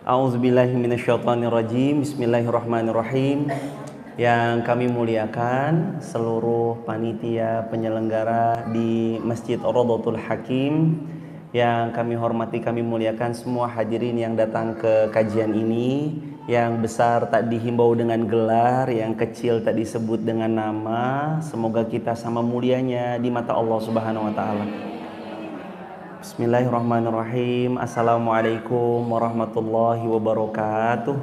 A'udzubillahiminasyaitonirrajim. Bismillahirrahmanirrahim. Yang kami muliakan seluruh panitia penyelenggara di Masjid Rawdatul Hakim, yang kami hormati, kami muliakan semua hadirin yang datang ke kajian ini. Yang besar tak dihimbau dengan gelar, yang kecil tak disebut dengan nama. Semoga kita sama mulianya di mata Allah Subhanahu wa taala. Bismillahirrahmanirrahim. Assalamualaikum warahmatullahi wabarakatuh.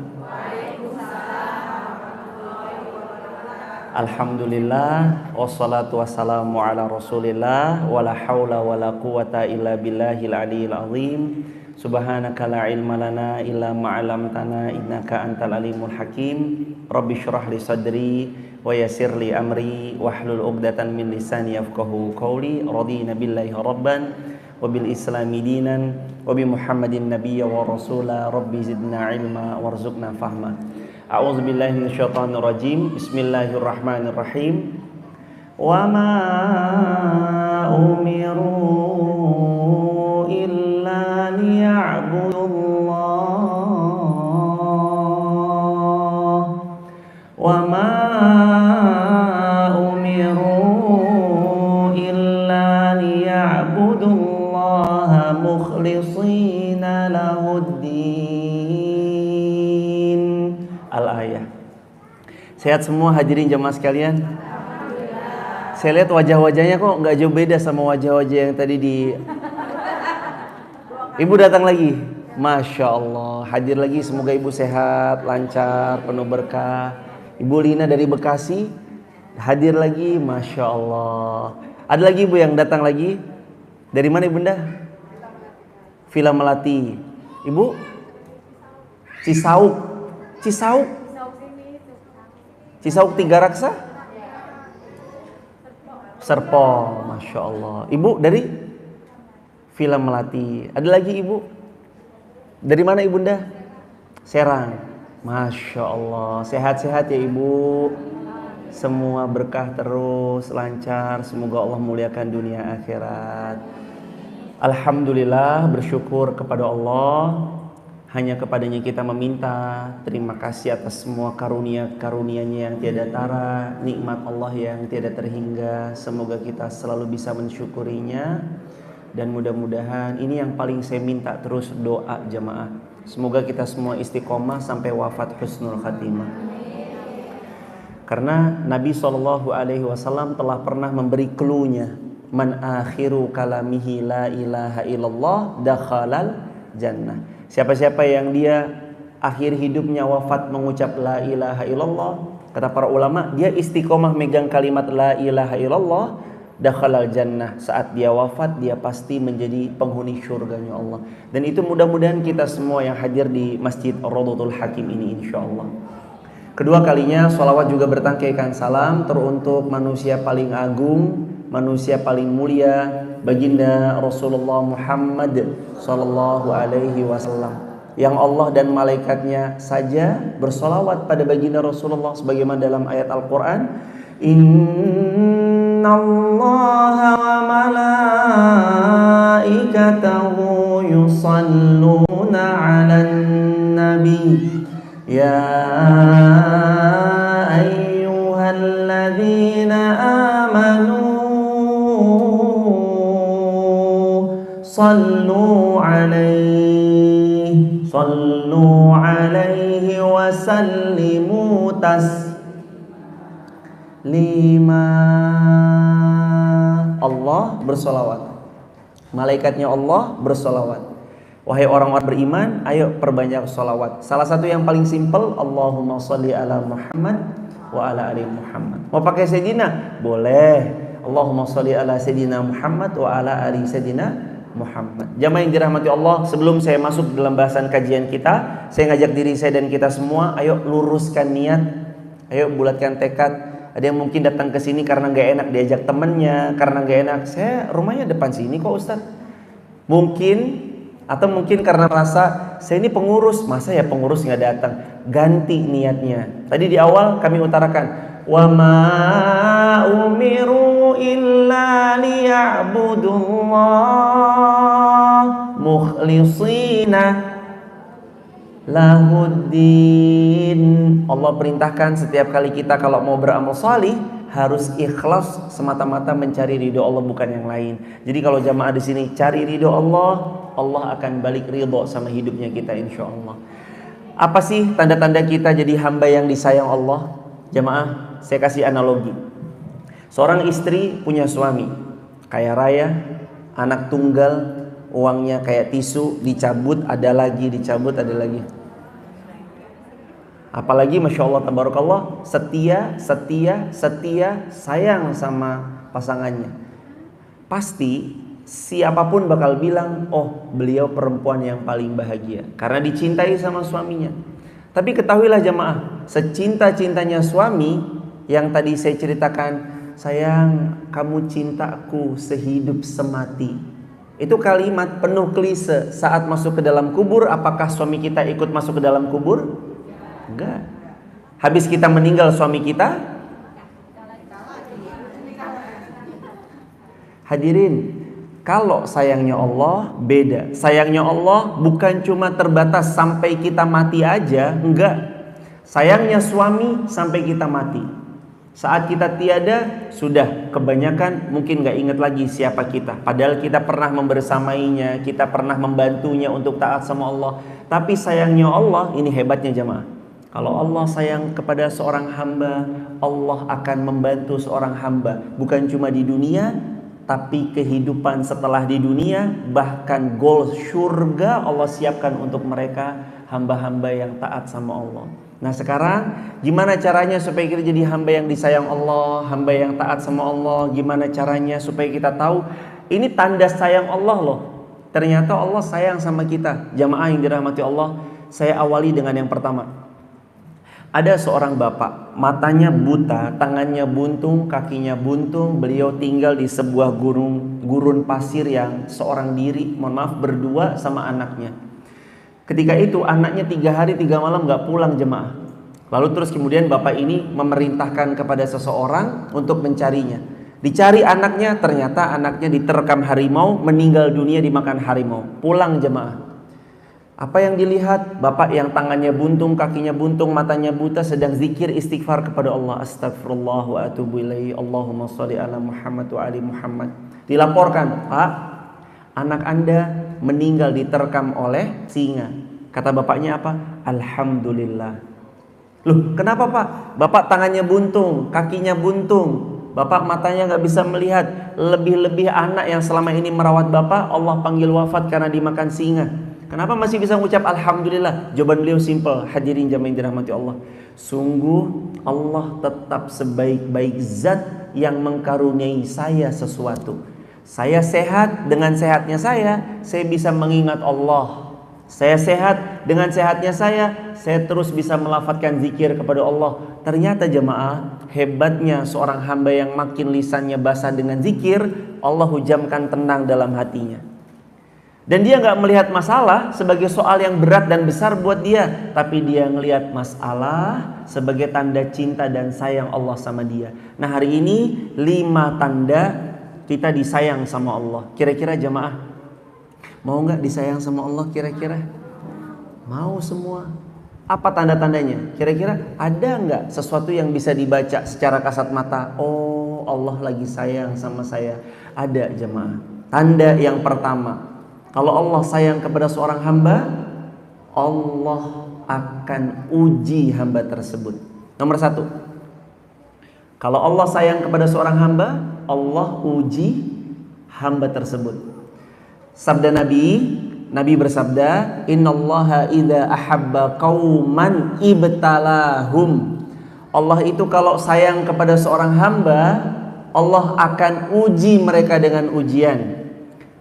Alhamdulillah, wassalatu wassalamu ala rasulillah, wala hawla wala quwata illa billahil aliyil azim. Subhanaka la ilma lana illa ma'alamtana innaka antal alimul hakim. Rabbi syrah li sadri wa yassir li amri wahlul uqdatan min lisani yafqahu qawli. Radina billahi rabban wa bil islami dinan wa bi muhammadin nabiyya wa rasula. Rabbi zidna ilma warzuqna fahma. A'udzubillahi minasyaitonirrajim. Bismillahirrahmanirrahim. Wa ma umiru illa liya'budullah. Wa ma umiru illa liya'budullah mukhlishina lahuddin. Al-ayah. Sehat semua hadirin jemaah sekalian? Saya lihat wajah-wajahnya kok nggak jauh beda sama wajah-wajah yang tadi di... Ibu datang lagi? Masya Allah. Hadir lagi, semoga ibu sehat, lancar, penuh berkah. Ibu Lina dari Bekasi hadir lagi, Masya Allah. Ada lagi ibu yang datang lagi? Dari mana ibunda? Villa Melati. Ibu? Cisauk. Cisauk Tiga Raksa? Serpong, Masya Allah. Ibu dari Villa Melati. Ada lagi ibu? Dari mana ibunda? Serang. Masya Allah. Sehat-sehat ya ibu. Semua berkah terus, lancar. Semoga Allah muliakan dunia akhirat. Alhamdulillah, bersyukur kepada Allah. Hanya kepadanya kita meminta. Terima kasih atas semua karunia-karunia-Nya yang tiada tara, nikmat Allah yang tiada terhingga. Semoga kita selalu bisa mensyukurinya. Dan mudah-mudahan ini yang paling saya minta terus, doa jamaah. Semoga kita semua istiqomah sampai wafat husnul khatimah. Karena Nabi SAW telah pernah memberi clue-nya. Man akhiru kalamihi la ilaha illallah dakhalal jannah. Siapa-siapa yang dia akhir hidupnya wafat mengucap la ilaha illallah, kata para ulama, dia istiqomah megang kalimat la ilaha illallah, dakhalal jannah. Saat dia wafat, dia pasti menjadi penghuni syurganya Allah. Dan itu mudah-mudahan kita semua yang hadir di Masjid Rawdatul Hakim ini insyaAllah. Kedua kalinya sholawat juga bertangkaikan salam teruntuk manusia paling agung, manusia paling mulia, baginda Rasulullah Muhammad sallallahu alaihi wasallam, yang Allah dan malaikatnya saja bersolawat pada baginda Rasulullah sebagaimana dalam ayat Al-Quran, innallaha wa malaikatahu yusalluna 'alan nabi ya ayyuhalladzina amanu sallu alaihi wa sallimu taslima. Allah bersolawat, malaikatnya Allah bersolawat. Wahai orang-orang beriman, ayo perbanyak solawat. Salah satu yang paling simpel, Allahumma sholli ala Muhammad wa ala ali Muhammad. Mau pakai Sayyidina? Boleh. Allahumma sholli ala Sayyidina Muhammad wa ala ali Sayyidina Muhammad. Jamaah yang dirahmati Allah, sebelum saya masuk dalam bahasan kajian kita, saya ngajak diri saya dan kita semua, ayo luruskan niat, ayo bulatkan tekad. Ada yang mungkin datang ke sini karena nggak enak diajak temennya, karena nggak enak, saya rumahnya depan sini kok Ustaz. Mungkin atau mungkin karena rasa saya ini pengurus, masa ya pengurus nggak datang. Ganti niatnya. Tadi di awal kami utarakan, wa ma umiru illa liya'budullah mukhlishina lahuddin. Allah perintahkan setiap kali kita kalau mau beramal salih harus ikhlas semata-mata mencari ridho Allah, bukan yang lain. Jadi kalau jamaah di sini cari ridho Allah, Allah akan balik ridho sama hidupnya kita insya Allah. Apa sih tanda-tanda kita jadi hamba yang disayang Allah? Jamaah, saya kasih analogi. Seorang istri punya suami kaya raya, anak tunggal, uangnya kayak tisu, dicabut ada lagi, dicabut ada lagi. Apalagi Masya Allah tabarakallah, setia, sayang sama pasangannya. Pasti siapapun bakal bilang, oh beliau perempuan yang paling bahagia karena dicintai sama suaminya. Tapi ketahuilah jamaah, secinta-cintanya suami yang tadi saya ceritakan, sayang kamu cintaku sehidup semati, itu kalimat penuh klise. Saat masuk ke dalam kubur, apakah suami kita ikut masuk ke dalam kubur? Enggak. Habis kita meninggal suami kita, hadirin, kalau sayangnya Allah beda. Sayangnya Allah bukan cuma terbatas sampai kita mati aja, enggak. Sayangnya suami sampai kita mati. Saat kita tiada, sudah kebanyakan mungkin gak ingat lagi siapa kita. Padahal kita pernah membersamainya, kita pernah membantunya untuk taat sama Allah. Tapi sayangnya Allah, ini hebatnya jamaah. Kalau Allah sayang kepada seorang hamba, Allah akan membantu seorang hamba. Bukan cuma di dunia, tapi kehidupan setelah di dunia. Bahkan goal surga Allah siapkan untuk mereka, hamba-hamba yang taat sama Allah. Nah sekarang gimana caranya supaya kita jadi hamba yang disayang Allah, hamba yang taat sama Allah? Gimana caranya supaya kita tahu ini tanda sayang Allah loh. Ternyata Allah sayang sama kita. Jamaah yang dirahmati Allah, saya awali dengan yang pertama. Ada seorang bapak, matanya buta, tangannya buntung, kakinya buntung. Beliau tinggal di sebuah gurun pasir yang seorang diri, mohon maaf, berdua sama anaknya. Ketika itu anaknya 3 hari 3 malam gak pulang jemaah. Lalu terus kemudian bapak ini memerintahkan kepada seseorang untuk mencarinya. Dicari anaknya, ternyata anaknya diterkam harimau, meninggal dunia dimakan harimau. Pulang jemaah. Apa yang dilihat? Bapak yang tangannya buntung, kakinya buntung, matanya buta sedang zikir istighfar kepada Allah. Astagfirullah wa atubu ilaihi. Allahumma sholli ala Muhammad wa ali Muhammad. Dilaporkan, Pak, anak Anda meninggal diterkam oleh singa. Kata bapaknya apa? Alhamdulillah. Loh, kenapa Pak? Bapak tangannya buntung, kakinya buntung, Bapak matanya gak bisa melihat. Lebih-lebih anak yang selama ini merawat Bapak, Allah panggil wafat karena dimakan singa. Kenapa masih bisa mengucap Alhamdulillah? Jawaban beliau simple. Hadirin jamaah yang dirahmati Allah, sungguh Allah tetap sebaik-baik zat yang mengkaruniai saya sesuatu. Saya sehat, dengan sehatnya saya bisa mengingat Allah. Saya sehat, dengan sehatnya saya terus bisa melafadzkan zikir kepada Allah. Ternyata jemaah, hebatnya seorang hamba yang makin lisannya basah dengan zikir, Allah hujamkan tenang dalam hatinya. Dan dia gak melihat masalah sebagai soal yang berat dan besar buat dia, tapi dia ngelihat masalah sebagai tanda cinta dan sayang Allah sama dia. Nah hari ini 5 tanda kita disayang sama Allah. Kira-kira jemaah mau gak disayang sama Allah kira-kira? Mau semua. Apa tanda-tandanya? Kira-kira ada gak sesuatu yang bisa dibaca secara kasat mata? Oh Allah lagi sayang sama saya. Ada jemaah. Tanda yang pertama, kalau Allah sayang kepada seorang hamba, Allah akan uji hamba tersebut. Nomor 1, kalau Allah sayang kepada seorang hamba, Allah uji hamba tersebut. Sabda Nabi bersabda, innallaha idza ahabba qauman ibtalahum. Allah itu kalau sayang kepada seorang hamba, Allah akan uji mereka dengan ujian.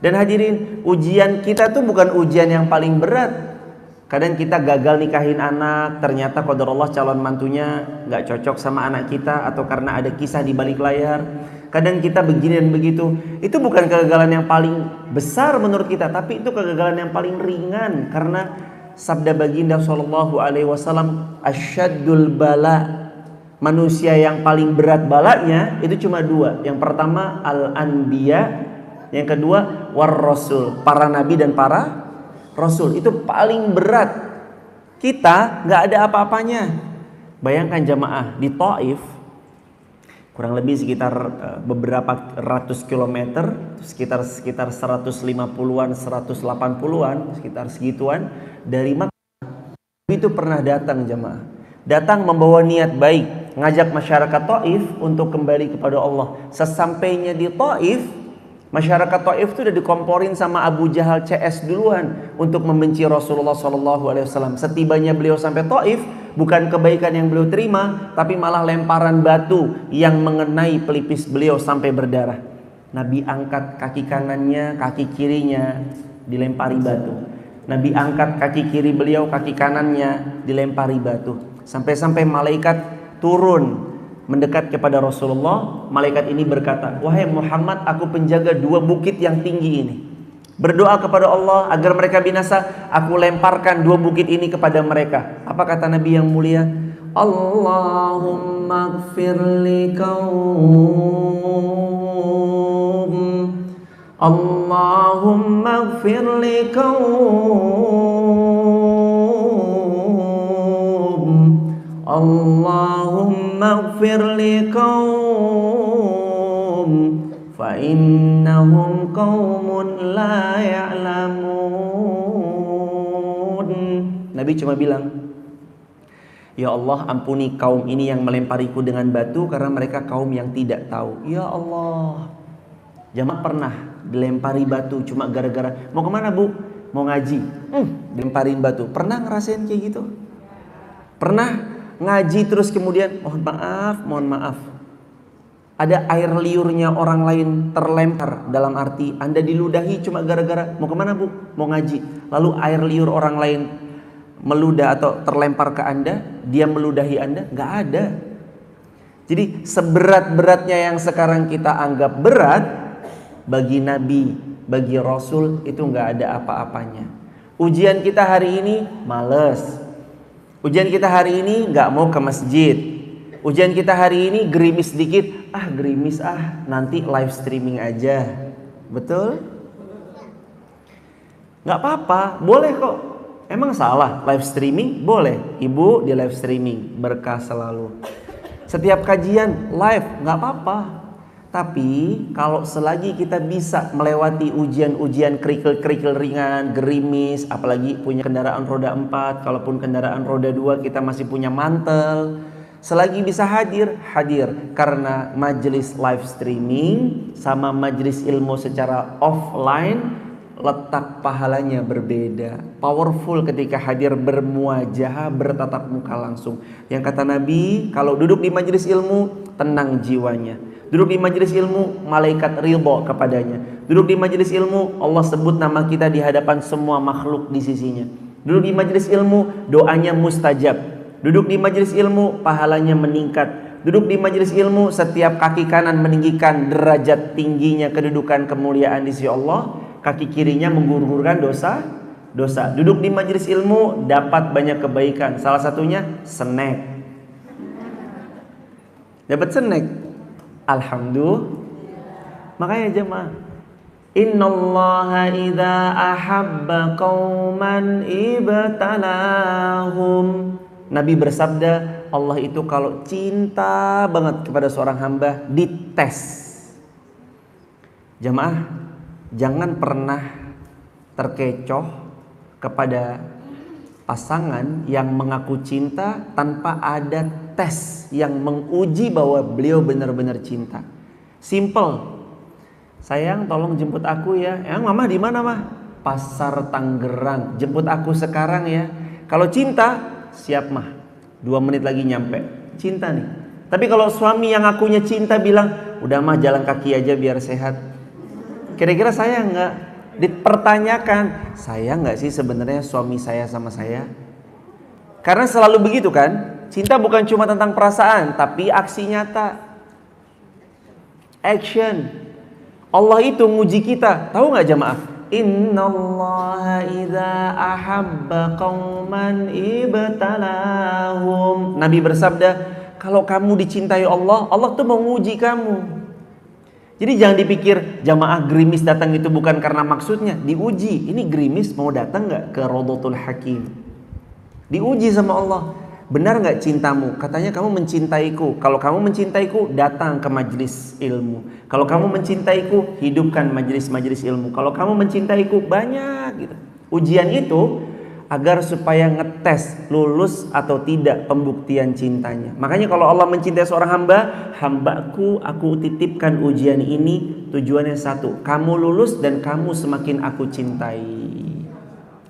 Dan hadirin, ujian kita tuh bukan ujian yang paling berat. Kadang kita gagal nikahin anak, ternyata qadarullah calon mantunya gak cocok sama anak kita, atau karena ada kisah di balik layar. Kadang kita begini dan begitu. Itu bukan kegagalan yang paling besar menurut kita, tapi itu kegagalan yang paling ringan. Karena sabda baginda sallallahu alaihi wasallam, asyaddul bala, manusia yang paling berat balanya itu cuma 2. Yang pertama al-anbiya, yang kedua war rasul, para nabi dan para rasul. Itu paling berat. Kita nggak ada apa-apanya. Bayangkan jamaah, di Taif kurang lebih sekitar beberapa ratus kilometer, sekitar 150-an, 180-an, sekitar segituan dari Makkah. Itu pernah datang jamaah, datang membawa niat baik, ngajak masyarakat Taif untuk kembali kepada Allah. Sesampainya di Taif, masyarakat Taif itu udah dikomporin sama Abu Jahal CS duluan untuk membenci Rasulullah SAW. Setibanya beliau sampai Taif, bukan kebaikan yang beliau terima, tapi malah lemparan batu yang mengenai pelipis beliau sampai berdarah. Nabi angkat kaki kanannya, kaki kirinya dilempari batu. Nabi angkat kaki kiri beliau, kaki kanannya dilempari batu. Sampai-sampai malaikat turun mendekat kepada Rasulullah. Malaikat ini berkata, "Wahai Muhammad, aku penjaga dua bukit yang tinggi ini. Berdoa kepada Allah agar mereka binasa. Aku lemparkan dua bukit ini kepada mereka." Apa kata Nabi yang mulia? Allahumma gfir li qaum, Allahumma gfir li qaum, Allahumma gfir li qaum fa innahum qaumun la ya'lamun. Nabi cuma bilang, "Ya Allah, ampuni kaum ini yang melempariku dengan batu karena mereka kaum yang tidak tahu." Ya Allah. Jamaah pernah dilempari batu cuma gara-gara mau kemana bu? Mau ngaji. Dilemparin batu. Pernah ngerasain kayak gitu? Pernah ngaji terus kemudian mohon maaf. Ada air liurnya orang lain terlempar, dalam arti Anda diludahi cuma gara-gara mau kemana bu? Mau ngaji. Lalu air liur orang lain meludah atau terlempar ke Anda, dia meludahi Anda, nggak ada. Jadi seberat-beratnya yang sekarang kita anggap berat, bagi Nabi, bagi Rasul itu nggak ada apa-apanya. Ujian kita hari ini males. Ujian kita hari ini nggak mau ke masjid. Ujian kita hari ini gerimis sedikit, gerimis nanti live streaming aja. Betul? Nggak apa-apa, boleh kok. Emang salah live streaming? Boleh. Ibu di live streaming, berkah selalu. Setiap kajian live, nggak apa-apa. Tapi kalau selagi kita bisa melewati ujian-ujian kerikil-kerikil ringan, gerimis, apalagi punya kendaraan roda 4, kalaupun kendaraan roda 2 kita masih punya mantel, selagi bisa hadir. Karena majelis live streaming sama majelis ilmu secara offline, letak pahalanya berbeda. Powerful ketika hadir bermuajahah, bertatap muka langsung. Yang kata Nabi, kalau duduk di majelis ilmu, tenang jiwanya. Duduk di majelis ilmu, malaikat ridho kepadanya. Duduk di majelis ilmu, Allah sebut nama kita di hadapan semua makhluk di sisinya. Duduk di majelis ilmu, doanya mustajab. Duduk di majelis ilmu, pahalanya meningkat. Duduk di majelis ilmu, setiap kaki kanan meninggikan derajat tingginya kedudukan kemuliaan di sisi Allah. Kaki kirinya menggugurkan dosa. Duduk di majelis ilmu, dapat banyak kebaikan. Salah satunya snack. Dapat snack. Alhamdulillah. Makanya jemaah, innallaha idza ahabba qauman ibtalahum. Nabi bersabda, Allah itu kalau cinta banget kepada seorang hamba, dites. Jemaah, jangan pernah terkecoh kepada pasangan yang mengaku cinta tanpa ada tes yang menguji bahwa beliau benar-benar cinta. Simple. Sayang, tolong jemput aku ya. Mama di mana mah? Pasar Tangerang. Jemput aku sekarang ya. Kalau cinta, siap mah. 2 menit lagi nyampe. Cinta nih. Tapi kalau suami yang akunya cinta bilang, udah mah jalan kaki aja biar sehat. Kira-kira sayang nggak? Dipertanyakan, sayang nggak sih sebenarnya suami saya sama saya? Karena selalu begitu kan? Cinta bukan cuma tentang perasaan, tapi aksi nyata. Action. Allah itu nguji kita. Tahu nggak jamaah? Innallaha idza ahabba qauman ibtalahum. Nabi bersabda, kalau kamu dicintai Allah, Allah tuh mau nguji kamu. Jadi jangan dipikir jamaah gerimis datang itu bukan karena maksudnya, diuji. Ini gerimis mau datang nggak ke Rodotul Hakim? Diuji sama Allah. Benar nggak cintamu? Katanya kamu mencintaiku. Kalau kamu mencintaiku, datang ke majelis ilmu. Kalau kamu mencintaiku, hidupkan majelis-majelis ilmu. Kalau kamu mencintaiku, banyak gitu. Ujian itu agar supaya ngetes lulus atau tidak pembuktian cintanya. Makanya kalau Allah mencintai seorang hamba, hambaku aku titipkan ujian ini, tujuannya satu, kamu lulus dan kamu semakin aku cintai.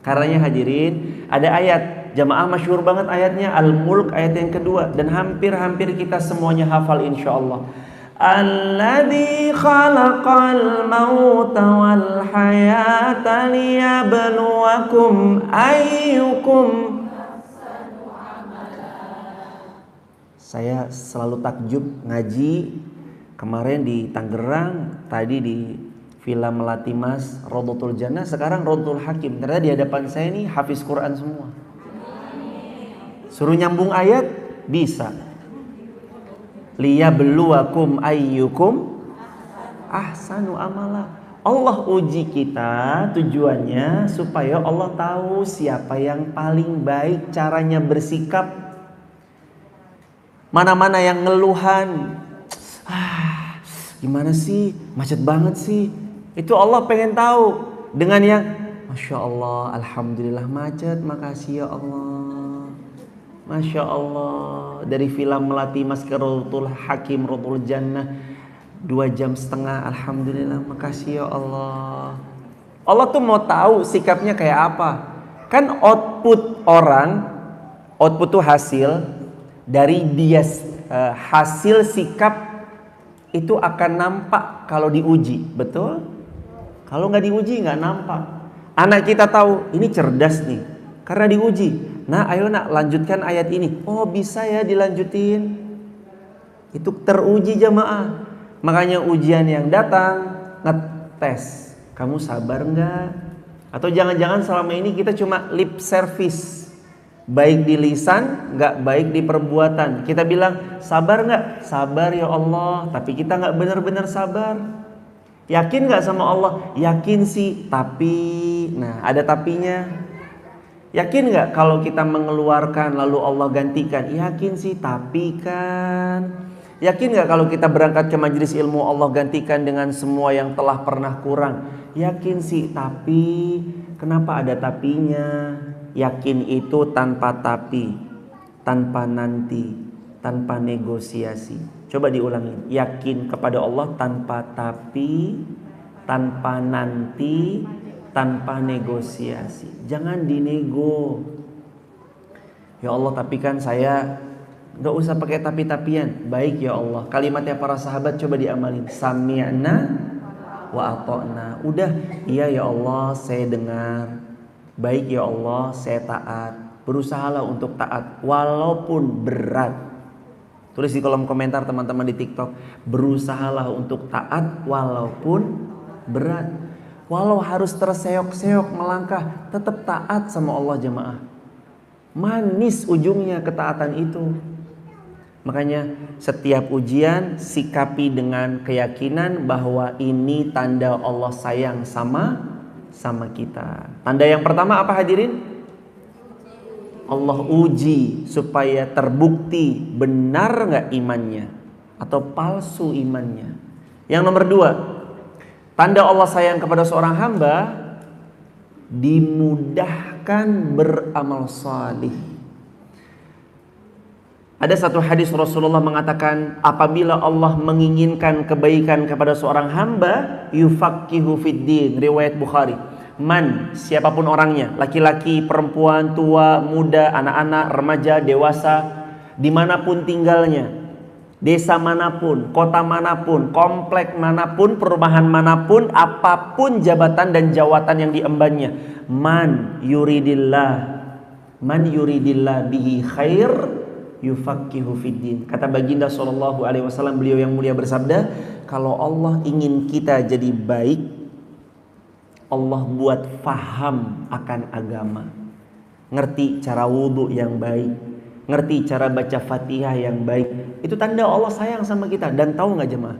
Karenanya hadirin, ada ayat jamaah masyhur banget ayatnya Al-Mulk ayat yang kedua, dan hampir-hampir kita semuanya hafal insyaallah. Alladzi khalaqal mauta wal hayata liyabluwakum ayyukum. Saya selalu takjub ngaji kemarin di Tangerang, tadi di Villa Melati Mas, Rodotul Jannah, sekarang Rodotul Hakim. Ternyata di hadapan saya ini hafiz Quran semua. Suruh nyambung ayat bisa. Liyabluwakum ayyukum ahsanu amala. Allah uji kita tujuannya supaya Allah tahu siapa yang paling baik caranya bersikap. Mana-mana yang ngeluhan, gimana sih, macet banget sih. Itu Allah pengen tahu. Dengan yang Masya Allah, Alhamdulillah macet, makasih ya Allah, Masya Allah. Dari Villa Melati Mas ke Rodotul Hakim, Rodotul Jannah 2,5 jam, Alhamdulillah, makasih ya Allah. Allah tuh mau tahu sikapnya kayak apa. Kan output orang, output tuh hasil dari dia, hasil sikap itu akan nampak kalau diuji, betul? Kalau nggak diuji nggak nampak. Anak kita tahu ini cerdas nih karena diuji. Nah, ayo nak lanjutkan ayat ini. Oh bisa ya dilanjutin. Itu teruji jamaah. Makanya ujian yang datang ngetes. Kamu sabar nggak? Atau jangan-jangan selama ini kita cuma lip service, baik di lisan, nggak baik di perbuatan. Kita bilang sabar nggak? Sabar ya Allah. Tapi kita nggak benar-benar sabar. Yakin nggak sama Allah? Yakin sih, tapi, nah ada tapinya. Yakin nggak kalau kita mengeluarkan lalu Allah gantikan? Yakin sih, tapi kan. Yakin nggak kalau kita berangkat ke majelis ilmu Allah gantikan dengan semua yang telah pernah kurang? Yakin sih, tapi kenapa ada tapinya? Yakin itu tanpa tapi, tanpa nanti, tanpa negosiasi. Coba diulangi. Yakin kepada Allah tanpa tapi, tanpa nanti, tanpa negosiasi. Jangan dinego. Ya Allah, tapi kan saya gak usah pakai tapi-tapian. Baik ya Allah. Kalimatnya para sahabat coba diamalin. Sami'na wa ata'na. Udah, iya ya Allah, saya dengar. Baik ya Allah, saya taat. Berusahalah untuk taat walaupun berat. Tulis di kolom komentar teman-teman di TikTok. Berusahalah untuk taat walaupun berat. Walau harus terseok-seok melangkah, tetap taat sama Allah jemaah. Manis ujungnya ketaatan itu. Makanya setiap ujian sikapi dengan keyakinan bahwa ini tanda Allah sayang sama kita. Tanda yang pertama apa hadirin? Allah uji supaya terbukti benar nggak imannya atau palsu imannya. Yang nomor 2, tanda Allah sayang kepada seorang hamba, dimudahkan beramal salih. Ada satu hadis Rasulullah mengatakan, apabila Allah menginginkan kebaikan kepada seorang hamba, yufaqihu fiddin, riwayat Bukhari. Man, siapapun orangnya, laki-laki, perempuan, tua, muda, anak-anak, remaja, dewasa, dimanapun tinggalnya, desa manapun, kota manapun, komplek manapun, perumahan manapun, apapun jabatan dan jawatan yang diembannya. Man yuridillah bihi khair yufaqihu fiddin. Kata baginda SAW, beliau yang mulia bersabda, kalau Allah ingin kita jadi baik, Allah buat faham akan agama. Ngerti cara wudhu yang baik, ngerti cara baca Fatihah yang baik. Itu tanda Allah sayang sama kita. Dan tahu gak jemaah,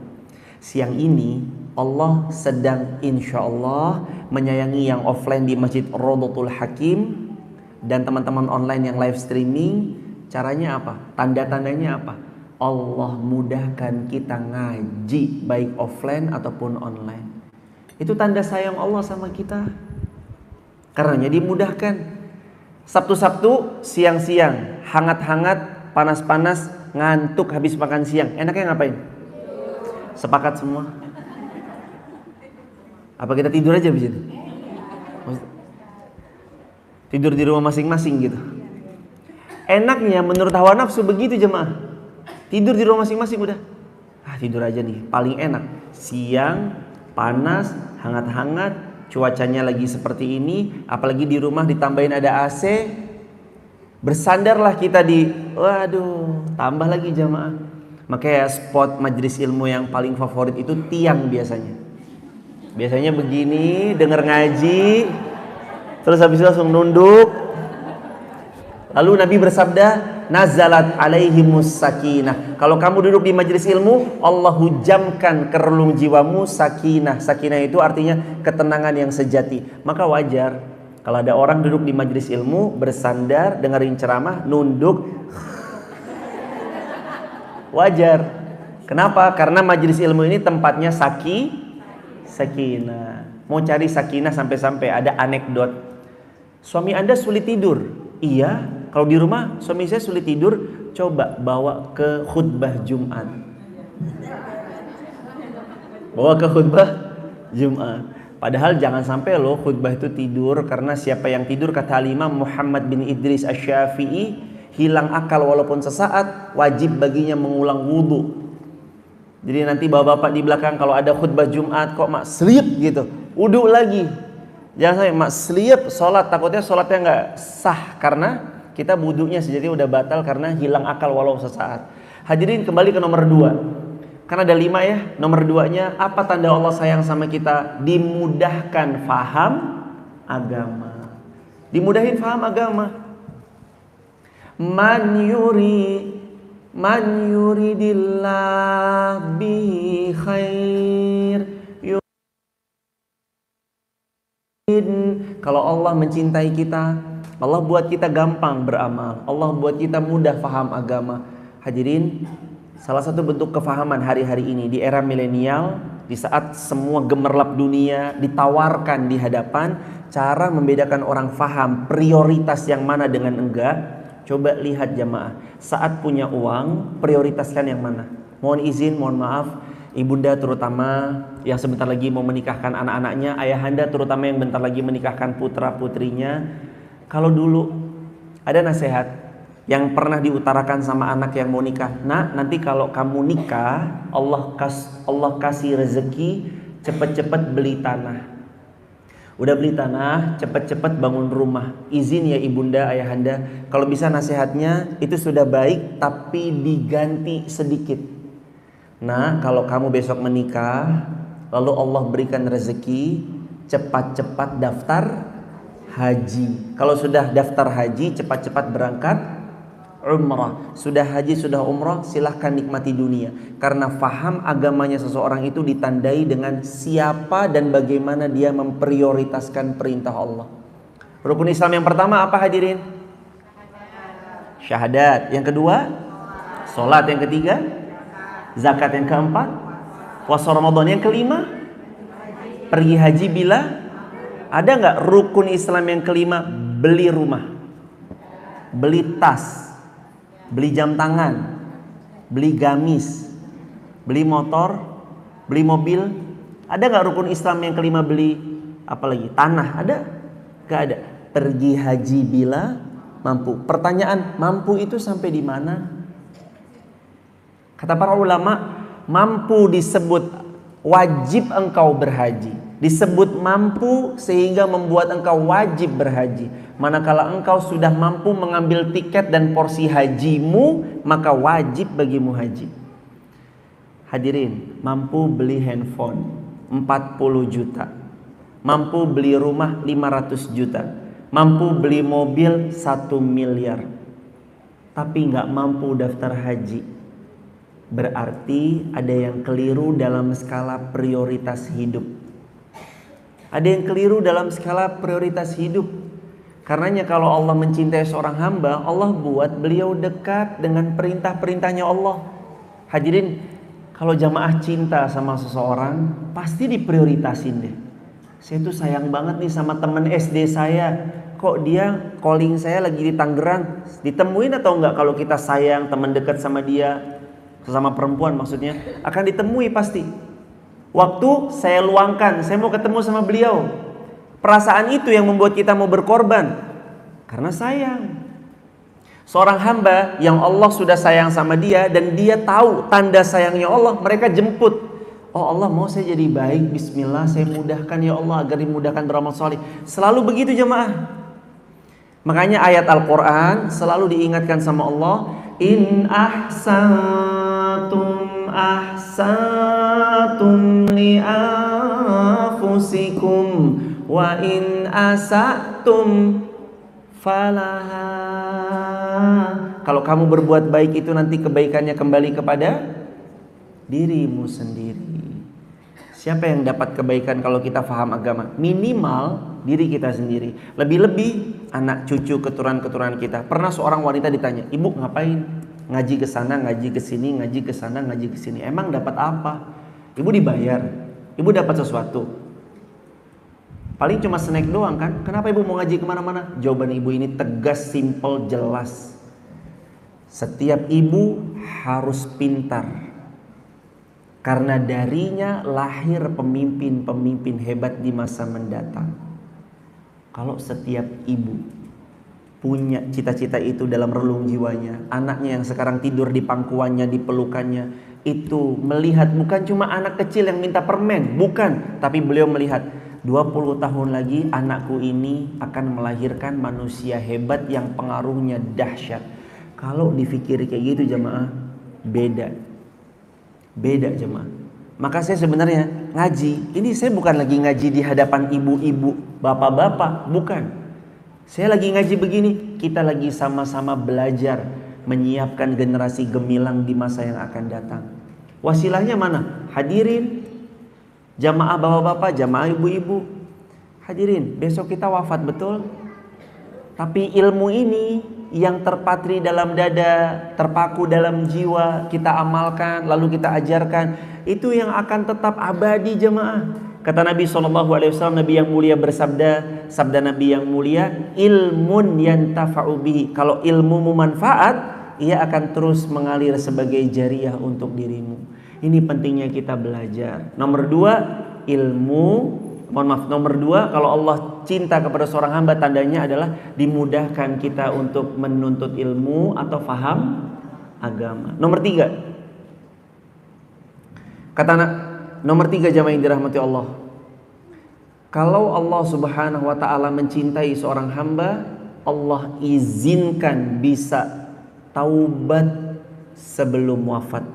siang ini Allah sedang insya Allah menyayangi yang offline di Masjid Rodotul Hakim, dan teman-teman online yang live streaming, caranya apa? Tanda-tandanya apa? Allah mudahkan kita ngaji baik offline ataupun online. Itu tanda sayang Allah sama kita. Karenanya dimudahkan. Sabtu-Sabtu siang-siang, hangat-hangat, panas-panas, ngantuk habis makan siang. Enaknya ngapain? Sepakat semua? Apa kita tidur aja begini? Tidur di rumah masing-masing gitu. Enaknya menurut hawa nafsu begitu jemaah. Tidur di rumah masing-masing udah. Tidur aja nih, paling enak. Siang, panas, hangat-hangat, cuacanya lagi seperti ini, apalagi di rumah ditambahin ada AC. Bersandarlah kita waduh, tambah lagi jemaah. Makanya spot majelis ilmu yang paling favorit itu tiang biasanya. Biasanya begini, denger ngaji, terus habis itu langsung nunduk. Lalu Nabi bersabda, nazalat alaihimus sakinah. Kalau kamu duduk di majelis ilmu, Allah hujamkan ke relung jiwamu sakinah. Sakinah itu artinya ketenangan yang sejati. Maka wajar kalau ada orang duduk di majelis ilmu, bersandar, dengerin ceramah, nunduk. Wajar. Kenapa? Karena majelis ilmu ini tempatnya sakinah. Mau cari sakinah sampai-sampai ada anekdot. Suami Anda sulit tidur. Iya. Kalau di rumah suami saya sulit tidur, coba bawa ke khutbah Jumat. Bawa ke khutbah Jumat. Padahal jangan sampai loh khutbah itu tidur, karena siapa yang tidur kata Imam Muhammad bin Idris Asy-Syafi'i hilang akal walaupun sesaat, wajib baginya mengulang wudhu. Jadi nanti bapak-bapak di belakang kalau ada khutbah Jumat kok mak sleep gitu, wudhu lagi. Jangan sampai mak sleep sholat, takutnya sholatnya nggak sah karena kita wudhunya sejati udah batal karena hilang akal walau sesaat. Hadirin, kembali ke nomor 2. Kan ada 5 ya. Nomor 2-nya, apa tanda Allah sayang sama kita? Dimudahkan faham agama. Dimudahin faham agama. Man yuridillah bihi khair. Kalau Allah mencintai kita, Allah buat kita gampang beramal, Allah buat kita mudah faham agama. Hadirin, salah satu bentuk kefahaman hari-hari ini di era milenial, di saat semua gemerlap dunia ditawarkan di hadapan, cara membedakan orang faham prioritas yang mana dengan enggak. Coba lihat jamaah, saat punya uang prioritaskan yang mana? Mohon izin, mohon maaf, ibunda terutama yang sebentar lagi mau menikahkan anak-anaknya, ayahanda terutama yang bentar lagi menikahkan putra-putrinya. Kalau dulu ada nasihat yang pernah diutarakan sama anak yang mau nikah, nak, nanti kalau kamu nikah, Allah kasih rezeki, cepet-cepet beli tanah. Udah beli tanah, cepet-cepet bangun rumah. Izin ya ibunda, ayahanda, kalau bisa nasihatnya itu sudah baik, tapi diganti sedikit. Nah, kalau kamu besok menikah, lalu Allah berikan rezeki, cepat-cepat daftar haji. Kalau sudah daftar haji, cepat-cepat berangkat umrah. Sudah haji, sudah umrah, silahkan nikmati dunia. Karena faham agamanya seseorang itu ditandai dengan siapa dan bagaimana dia memprioritaskan perintah Allah. Rukun Islam yang pertama apa hadirin? Syahadat. Yang kedua, sholat. Yang ketiga, zakat. Yang keempat, puasa Ramadan. Yang kelima, pergi haji bila. Ada nggak rukun Islam yang kelima? Beli rumah, beli tas, beli jam tangan, beli gamis, beli motor, beli mobil. Ada nggak rukun Islam yang kelima beli apa lagi? Tanah. Ada? Nggak ada. Pergi haji bila mampu. Pertanyaan, mampu itu sampai di mana? Kata para ulama, mampu disebut wajib engkau berhaji. Disebut mampu sehingga membuat engkau wajib berhaji. Manakala engkau sudah mampu mengambil tiket dan porsi hajimu, maka wajib bagimu haji. Hadirin, mampu beli handphone 40 juta, mampu beli rumah 500 juta, mampu beli mobil 1 miliar, tapi nggak mampu daftar haji. Berarti ada yang keliru dalam skala prioritas hidup. Ada yang keliru dalam skala prioritas hidup. Karenanya kalau Allah mencintai seorang hamba, Allah buat beliau dekat dengan perintah-perintahnya Allah. Hadirin, kalau jamaah cinta sama seseorang, pasti diprioritasin deh. Saya tuh sayang banget nih sama temen SD saya. Kok dia calling saya lagi di Tangerang? Ditemuin atau enggak kalau kita sayang, teman dekat sama dia, sesama perempuan maksudnya, akan ditemui pasti. Waktu saya luangkan, saya mau ketemu sama beliau. Perasaan itu yang membuat kita mau berkorban. Karena sayang. Seorang hamba yang Allah sudah sayang sama dia dan dia tahu tanda sayangnya Allah, mereka jemput. Oh Allah, mau saya jadi baik, bismillah, saya mudahkan ya Allah agar dimudahkan beramal soleh. Selalu begitu jemaah. Makanya ayat Al-Quran selalu diingatkan sama Allah, in ahsantum ahsantum li anfusikum wa in asatum falaha. Kalau kamu berbuat baik itu nanti kebaikannya kembali kepada dirimu sendiri. Siapa yang dapat kebaikan kalau kita faham agama? Minimal diri kita sendiri. Lebih-lebih anak cucu keturunan-keturunan kita. Pernah seorang wanita ditanya, ibu ngapain? Ngaji ke sana, ngaji ke sini, ngaji ke sana, ngaji ke sini. Emang dapat apa? Ibu dibayar. Ibu dapat sesuatu. Paling cuma snack doang kan? Kenapa ibu mau ngaji kemana-mana? Jawaban ibu ini tegas, simple, jelas. Setiap ibu harus pintar. Karena darinya lahir pemimpin-pemimpin hebat di masa mendatang. Kalau setiap ibu punya cita-cita itu dalam relung jiwanya, anaknya yang sekarang tidur di pangkuannya, di pelukannya, itu melihat bukan cuma anak kecil yang minta permen, bukan, tapi beliau melihat 20 tahun lagi anakku ini akan melahirkan manusia hebat yang pengaruhnya dahsyat. Kalau difikir kayak gitu jemaah, beda jemaah. Maka saya sebenarnya ngaji, ini saya bukan lagi ngaji di hadapan ibu-ibu, bapak-bapak, bukan. Saya lagi ngaji begini, kita lagi sama-sama belajar menyiapkan generasi gemilang di masa yang akan datang. Wasilahnya mana? Hadirin, jamaah bapak-bapak, jamaah ibu-ibu. Hadirin, besok kita wafat betul. Tapi ilmu ini yang terpatri dalam dada, terpaku dalam jiwa, kita amalkan, lalu kita ajarkan, itu yang akan tetap abadi jemaah. Kata Nabi SAW, Nabi yang mulia bersabda, sabda Nabi yang mulia, ilmun yantafa'u bihi. Kalau ilmu manfaat, ia akan terus mengalir sebagai jariah untuk dirimu. Ini pentingnya kita belajar. Nomor dua, Nomor dua, kalau Allah cinta kepada seorang hamba, tandanya adalah dimudahkan kita untuk menuntut ilmu atau faham agama. Nomor tiga, nomor tiga jamaah yang dirahmati Allah, kalau Allah subhanahu wa ta'ala mencintai seorang hamba, Allah izinkan bisa taubat sebelum wafat.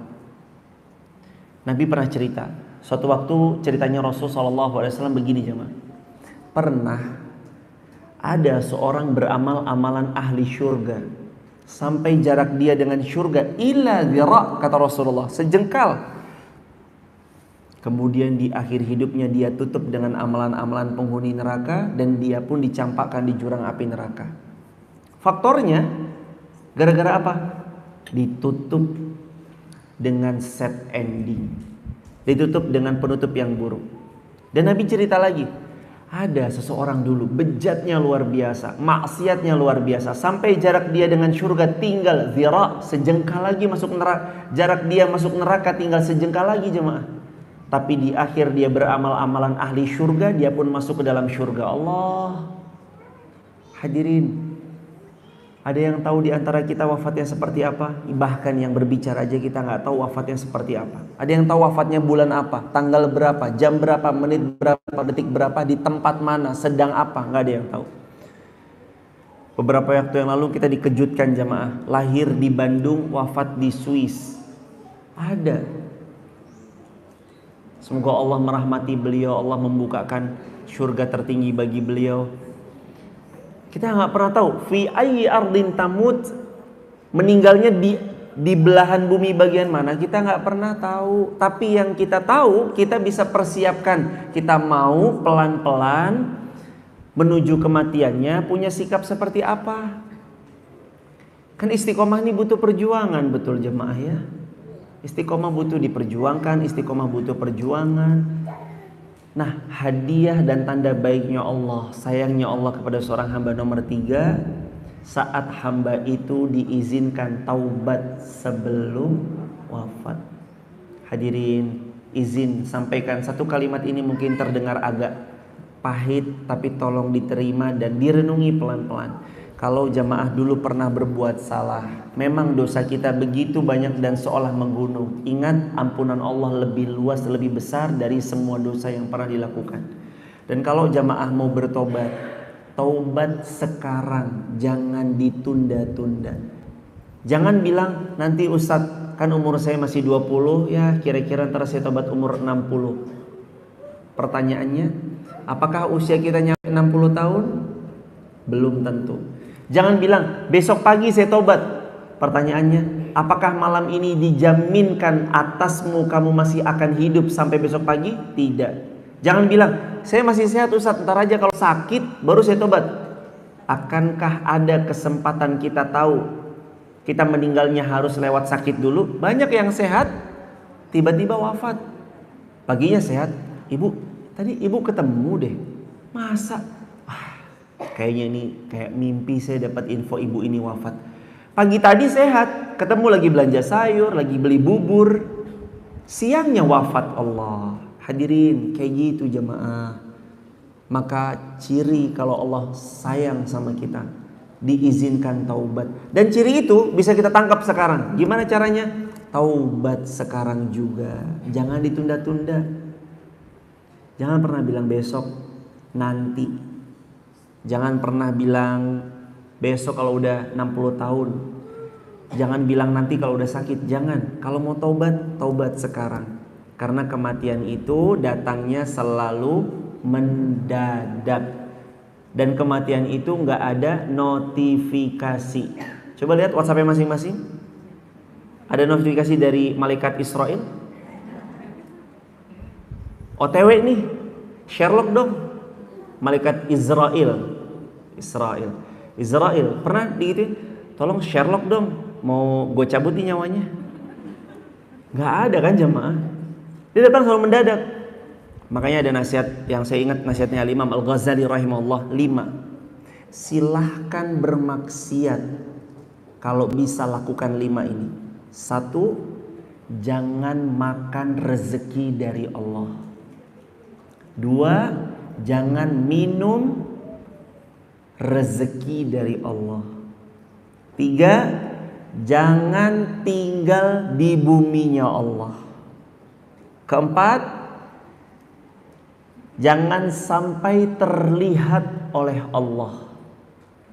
Nabi pernah cerita, suatu waktu ceritanya Rasul SAW begini jemaah. Pernah ada seorang beramal amalan ahli syurga, sampai jarak dia dengan syurga ila dhira', kata Rasulullah, sejengkal. Kemudian di akhir hidupnya dia tutup dengan amalan-amalan penghuni neraka, dan dia pun dicampakkan di jurang api neraka. Faktornya gara-gara apa? Ditutup dengan sad ending, ditutup dengan penutup yang buruk. Dan Nabi cerita lagi, ada seseorang dulu bejatnya luar biasa, maksiatnya luar biasa, sampai jarak dia dengan surga tinggal dhira', sejengkal lagi masuk neraka. Jarak dia masuk neraka tinggal sejengkal lagi jemaah. Tapi di akhir dia beramal amalan ahli surga, dia pun masuk ke dalam surga Allah. Hadirin, ada yang tahu di antara kita wafatnya seperti apa? Bahkan yang berbicara aja kita nggak tahu wafatnya seperti apa. Ada yang tahu wafatnya bulan apa, tanggal berapa, jam berapa, menit berapa, detik berapa, di tempat mana, sedang apa? Nggak ada yang tahu. Beberapa waktu yang lalu kita dikejutkan jamaah, lahir di Bandung, wafat di Swiss. Ada. Semoga Allah merahmati beliau, Allah membukakan surga tertinggi bagi beliau. Kita nggak pernah tahu fi ayyi ardin tamut, meninggalnya di belahan bumi bagian mana, kita nggak pernah tahu. Tapi yang kita tahu, kita bisa persiapkan. Kita mau pelan-pelan menuju kematiannya punya sikap seperti apa. Kan istiqomah ini butuh perjuangan, betul jemaah ya. Istiqomah butuh diperjuangkan, istiqomah butuh perjuangan. Nah, hadiah dan tanda baiknya Allah, sayangnya Allah kepada seorang hamba nomor 3, saat hamba itu diizinkan taubat sebelum wafat. Hadirin, izin sampaikan satu kalimat ini mungkin terdengar agak pahit, tapi tolong diterima dan direnungi pelan-pelan. Kalau jamaah dulu pernah berbuat salah, memang dosa kita begitu banyak dan seolah menggunung. Ingat, ampunan Allah lebih luas, lebih besar dari semua dosa yang pernah dilakukan. Dan kalau jamaah mau bertobat, taubat sekarang, jangan ditunda-tunda. Jangan bilang, nanti Ustadz kan umur saya masih 20, ya kira-kira ntar saya tobat umur 60. Pertanyaannya, apakah usia kita nyampe 60 tahun? Belum tentu. Jangan bilang besok pagi saya tobat. Pertanyaannya, apakah malam ini dijaminkan atasmu kamu masih akan hidup sampai besok pagi? Tidak. Jangan bilang saya masih sehat Ustaz, ntar aja kalau sakit baru saya tobat. Akankah ada kesempatan kita tahu kita meninggalnya harus lewat sakit dulu? Banyak yang sehat tiba-tiba wafat. Paginya sehat, ibu tadi ibu ketemu deh. Masa? Kayaknya ini kayak mimpi, saya dapat info ibu ini wafat. Pagi tadi sehat, ketemu lagi belanja sayur, lagi beli bubur. Siangnya wafat. Allah. Hadirin, kayak gitu jemaah. Maka ciri kalau Allah sayang sama kita, diizinkan taubat. Dan ciri itu bisa kita tangkap sekarang. Gimana caranya? Taubat sekarang juga. Jangan ditunda-tunda. Jangan pernah bilang besok, nanti. Jangan pernah bilang besok kalau udah 60 tahun. Jangan bilang nanti kalau udah sakit. Jangan. Kalau mau taubat, taubat sekarang. Karena kematian itu datangnya selalu mendadak. Dan kematian itu nggak ada notifikasi. Coba lihat WhatsApp-nya masing-masing. Ada notifikasi dari malaikat Israel. OTW nih, Sherlock dong. Malaikat Israel. Pernah digituin? Tolong Sherlock dong, mau gue cabut nih nyawanya. Gak ada kan jemaah. Dia datang selalu mendadak. Makanya ada nasihat yang saya ingat, nasihatnya Imam Al-Ghazali rahimahullah, 5. Silahkan bermaksiat kalau bisa lakukan 5 ini. 1. Jangan makan rezeki dari Allah. 2. Jangan minum rezeki dari Allah. 3. Jangan tinggal di buminya Allah. 4. Jangan sampai terlihat oleh Allah.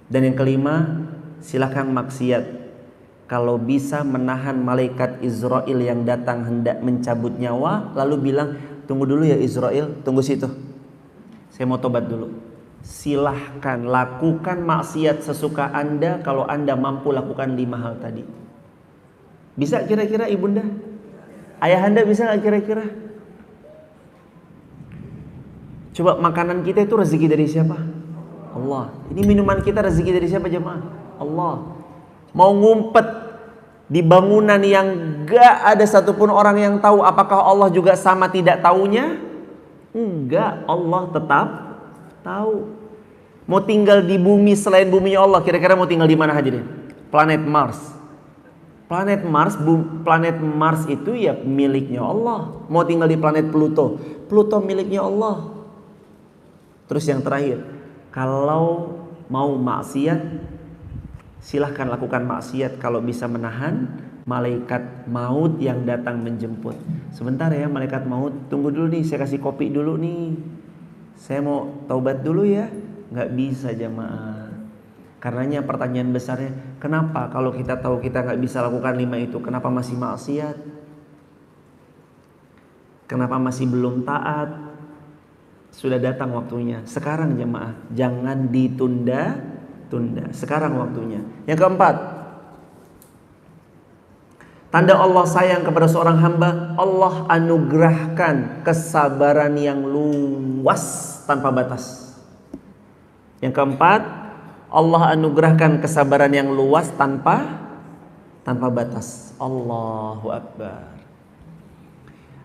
Dan yang kelima, silakan maksiat kalau bisa menahan malaikat Israel yang datang hendak mencabut nyawa, lalu bilang, tunggu dulu ya Israel, tunggu situ, saya mau tobat dulu. Silahkan lakukan maksiat sesuka Anda kalau Anda mampu lakukan 5 hal tadi. Bisa kira-kira ibunda? Ayah Anda bisa gak kira-kira? Coba, makanan kita itu rezeki dari siapa? Allah. Ini minuman kita rezeki dari siapa jemaah? Allah. Mau ngumpet di bangunan yang gak ada satupun orang yang tahu, apakah Allah juga sama tidak taunya? Enggak, Allah tetap tahu. Mau tinggal di bumi selain buminya Allah, kira-kira mau tinggal di mana hadirin? Planet Mars. Planet Mars itu ya miliknya Allah. Mau tinggal di planet Pluto, Pluto miliknya Allah. Terus yang terakhir, kalau mau maksiat, silahkan lakukan maksiat kalau bisa menahan malaikat maut yang datang menjemput. Sebentar ya malaikat maut, tunggu dulu nih, saya kasih kopi dulu nih, saya mau taubat dulu ya. Nggak bisa jamaah. Karenanya pertanyaan besarnya, kenapa kalau kita tahu kita nggak bisa lakukan 5 itu, kenapa masih maksiat? Kenapa masih belum taat? Sudah datang waktunya. Sekarang jamaah, jangan ditunda-tunda. Sekarang waktunya. Yang keempat, tanda Allah sayang kepada seorang hamba, Allah anugerahkan kesabaran yang luas tanpa batas. Yang keempat, Allah anugerahkan kesabaran yang luas tanpa batas. Allahu Akbar.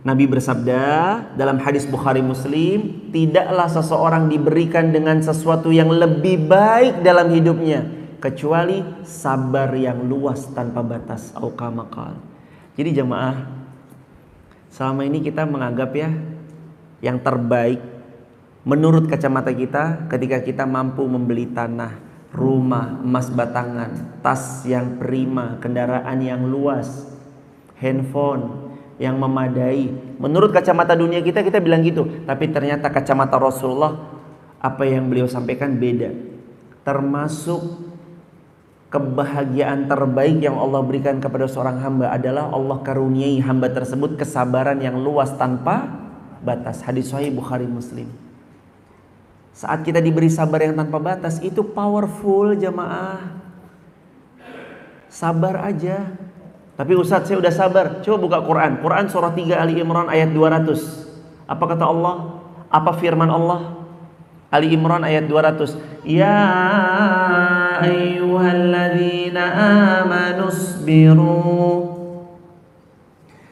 Nabi bersabda dalam hadis Bukhari Muslim, tidaklah seseorang diberikan dengan sesuatu yang lebih baik dalam hidupnya kecuali sabar yang luas tanpa batas. Au kama qala. Jadi jemaah, selama ini kita menganggap ya yang terbaik menurut kacamata kita ketika kita mampu membeli tanah, rumah, emas batangan, tas yang prima, kendaraan yang luas, handphone yang memadai. Menurut kacamata dunia kita bilang gitu. Tapi ternyata kacamata Rasulullah, apa yang beliau sampaikan beda. Termasuk kebahagiaan terbaik yang Allah berikan kepada seorang hamba adalah Allah karuniai hamba tersebut kesabaran yang luas tanpa batas. Hadis sahih Bukhari Muslim. Saat kita diberi sabar yang tanpa batas, itu powerful jemaah. Sabar aja. Tapi Ustadz, saya udah sabar. Coba buka Quran. Quran surah 3 Ali Imran ayat 200. Apa kata Allah? Apa firman Allah? Ali Imran ayat 200. Ya ayyuhalladzina amanu isbiru.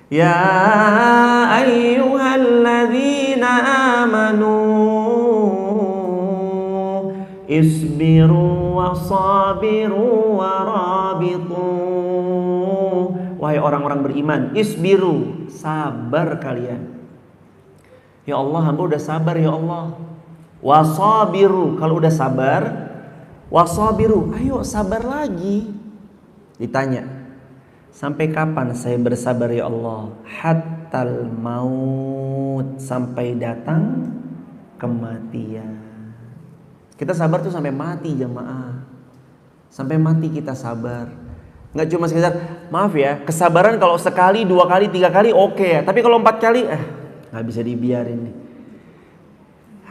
Ya ayyuhalladzina amanu isbiru wa sabiru wa rabitu. Wahai orang-orang beriman, isbiru, sabar kalian. Ya Allah, hamba udah sabar ya Allah. Wasabiru, kalau udah sabar, wasabiru, ayo sabar lagi. Ditanya, sampai kapan saya bersabar ya Allah? Hattal maut, sampai datang kematian. Kita sabar tuh sampai mati jemaah. Sampai mati kita sabar. Nggak cuma sekedar, maaf ya, kesabaran kalau sekali, 2 kali, 3 kali oke ya. Tapi kalau 4 kali, nggak bisa dibiarin nih.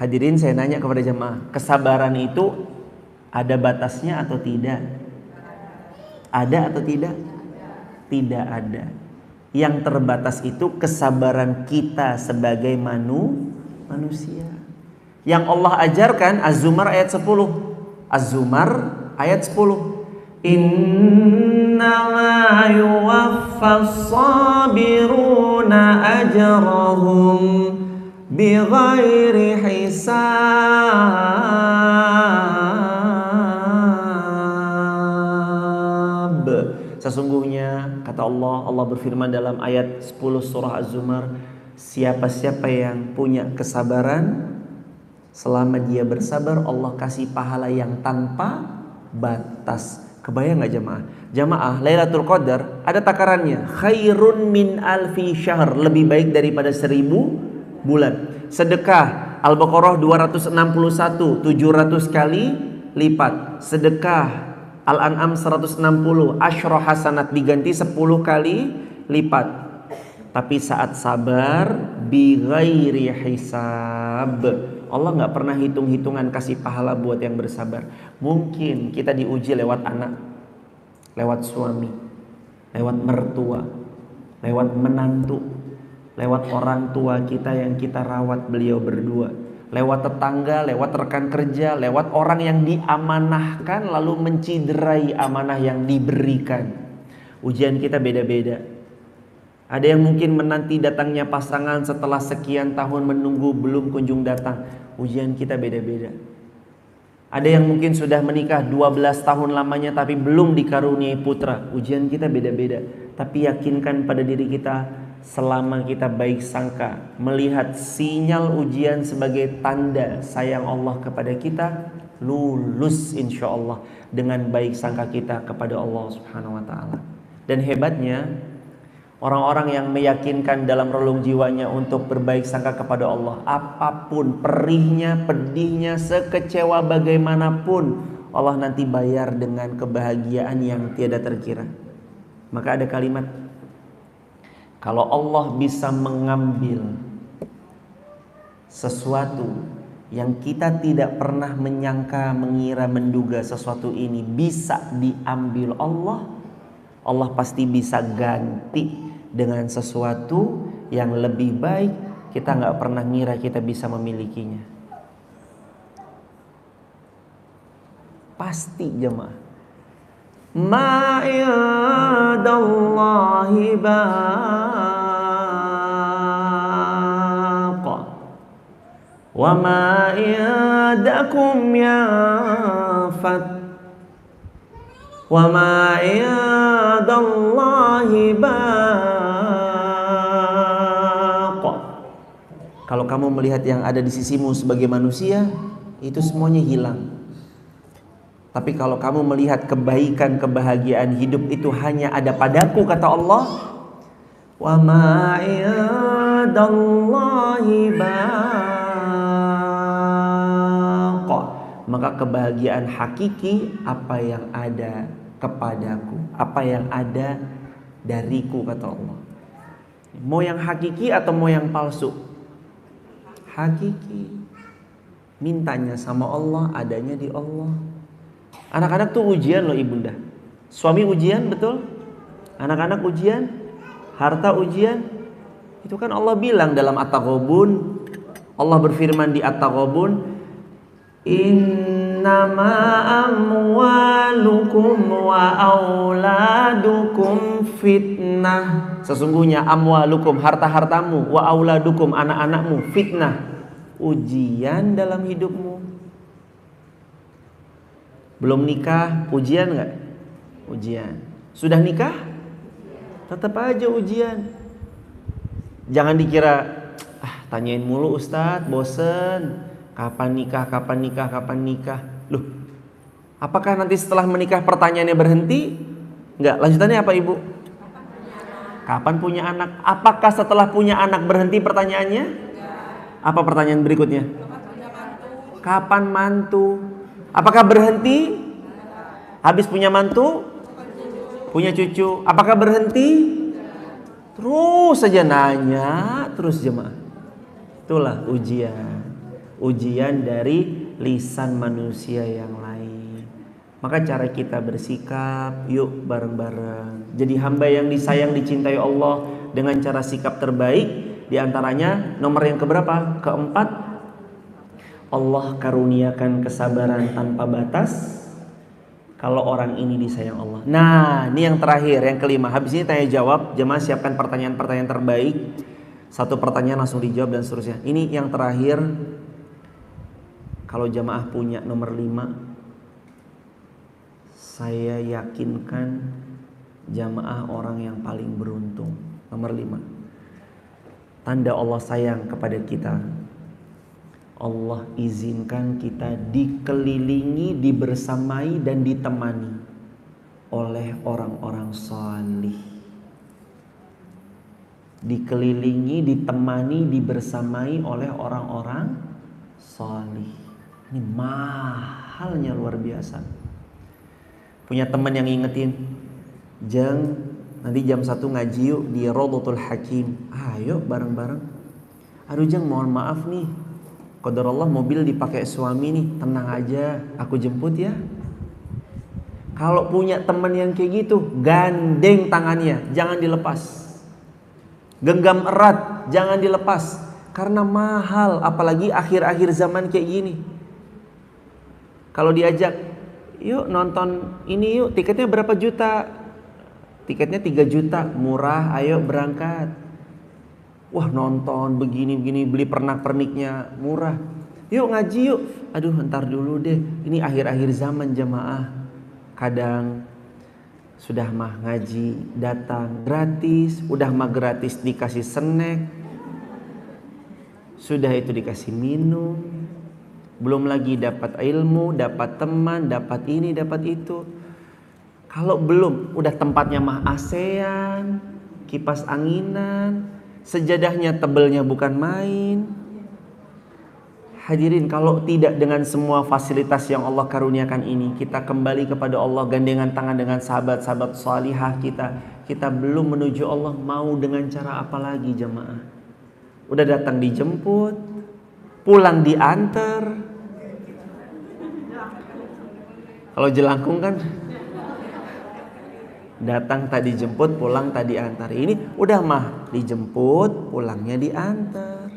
Hadirin, saya nanya kepada jemaah, kesabaran itu ada batasnya atau tidak? Ada atau tidak? Tidak ada. Yang terbatas itu kesabaran kita sebagai manusia. Yang Allah ajarkan, Az-Zumar ayat 10. Az-Zumar ayat 10. Innama yuwaffas sabiruna ajrahum bighairi hisab. Sesungguhnya kata Allah berfirman dalam ayat 10 surah Az-Zumar, siapa-siapa yang punya kesabaran, selama dia bersabar Allah kasih pahala yang tanpa batas. Kebayang gak jemaah? Jemaah, Lailatul Qadar ada takarannya. Khairun min alfi syahr, lebih baik daripada 1000 bulan. Sedekah Al-Baqarah 261, 700 kali lipat. Sedekah Al-An'am 160, asyra hasanat diganti 10 kali lipat. Tapi saat sabar bi ghairi hisab, Allah nggak pernah hitung-hitungan kasih pahala buat yang bersabar. Mungkin kita diuji lewat anak, lewat suami, lewat mertua, lewat menantu, lewat orang tua kita yang kita rawat beliau berdua, lewat tetangga, lewat rekan kerja, lewat orang yang diamanahkan lalu menciderai amanah yang diberikan. Ujian kita beda-beda. Ada yang mungkin menanti datangnya pasangan setelah sekian tahun menunggu belum kunjung datang. Ujian kita beda-beda. Ada yang mungkin sudah menikah 12 tahun lamanya tapi belum dikaruniai putra. Ujian kita beda-beda. Tapi yakinkan pada diri kita, selama kita baik sangka, melihat sinyal ujian sebagai tanda sayang Allah kepada kita, lulus insya Allah dengan baik sangka kita kepada Allah Subhanahu wa ta'ala. Dan hebatnya, orang-orang yang meyakinkan dalam relung jiwanya untuk berbaik sangka kepada Allah, apapun perihnya, pedihnya, sekecewa bagaimanapun, Allah nanti bayar dengan kebahagiaan yang tiada terkira. Maka ada kalimat, kalau Allah bisa mengambil sesuatu yang kita tidak pernah menyangka, mengira, menduga sesuatu ini bisa diambil Allah, Allah pasti bisa ganti dengan sesuatu yang lebih baik. Kita nggak pernah ngira kita bisa memilikinya. Pasti jemaah. Ma indallahi baqa wa ma indakum yanfad wa ma indallahi baqa. Kalau kamu melihat yang ada di sisimu sebagai manusia, itu semuanya hilang. Tapi kalau kamu melihat kebaikan, kebahagiaan hidup itu hanya ada padaku, kata Allah, wa ma indallahi baqa, maka kebahagiaan hakiki apa yang ada kepadaku, apa yang ada dariku, kata Allah. Mau yang hakiki atau mau yang palsu? Hakiki. Mintanya sama Allah, adanya di Allah. Anak-anak tuh ujian loh ibunda. Suami ujian, betul? Anak-anak ujian, harta ujian. Itu kan Allah bilang dalam At-Taghabun. Allah berfirman di At-Taghabun, innama amwalukum wa auladukum fitnah. Sesungguhnya amwalukum, harta-hartamu, wa auladukum, anak-anakmu, fitnah, ujian dalam hidupmu. Belum nikah, ujian nggak? Ujian. Sudah nikah? Tetap aja ujian. Jangan dikira, tanyain mulu Ustadz, bosen. Kapan nikah, kapan nikah, kapan nikah. Loh, apakah nanti setelah menikah pertanyaannya berhenti? Enggak, lanjutannya apa ibu? Kapan punya anak? Apakah setelah punya anak berhenti pertanyaannya? Apa pertanyaan berikutnya? Kapan mantu? Apakah berhenti? Habis punya mantu? Punya cucu? Apakah berhenti? Terus saja nanya, terus jemaah. Itulah ujian. Ujian dari lisan manusia yang lain. Maka cara kita bersikap, yuk bareng-bareng. Jadi hamba yang disayang, dicintai Allah dengan cara sikap terbaik. Di antaranya nomor yang keberapa? Keempat, Allah karuniakan kesabaran tanpa batas kalau orang ini disayang Allah. Nah, ini yang terakhir, yang kelima. Habis ini tanya jawab, jemaah siapkan pertanyaan-pertanyaan terbaik. Satu pertanyaan langsung dijawab dan seterusnya. Ini yang terakhir. Kalau jemaah punya nomor 5, saya yakinkan jemaah orang yang paling beruntung. Nomor 5. Tanda Allah sayang kepada kita. Allah izinkan kita dikelilingi, dibersamai dan ditemani oleh orang-orang salih. Dikelilingi, ditemani, dibersamai oleh orang-orang salih. Ini mahalnya luar biasa. Punya teman yang ngingetin, Jeng, nanti jam 1 ngaji yuk di Rawdatul Hakim. Ayo bareng-bareng. Aduh Jeng, mohon maaf nih, qadarullah mobil dipakai suami nih, tenang aja, aku jemput ya. Kalau punya teman yang kayak gitu, gandeng tangannya, jangan dilepas. Genggam erat, jangan dilepas. Karena mahal, apalagi akhir-akhir zaman kayak gini. Kalau diajak, yuk nonton ini yuk, tiketnya berapa juta? Tiketnya 3 juta, murah, ayo berangkat. Wah nonton begini-begini, beli pernak-perniknya murah. Yuk ngaji yuk. Aduh ntar dulu deh, ini akhir-akhir zaman jemaah. Kadang sudah mah ngaji datang gratis, udah mah gratis dikasih snack, sudah itu dikasih minum, belum lagi dapat ilmu, dapat teman, dapat ini, dapat itu. Kalau belum, udah tempatnya mah ASEAN, kipas anginan, sejadahnya tebelnya bukan main. Hadirin, kalau tidak dengan semua fasilitas yang Allah karuniakan ini, kita kembali kepada Allah gandengan tangan dengan sahabat-sahabat salihah kita belum menuju Allah, mau dengan cara apa lagi jemaah? Udah datang dijemput, pulang diantar. Kalau jelangkung kan datang tadi jemput, pulang tadi antar. Ini udah mah dijemput, pulangnya diantar.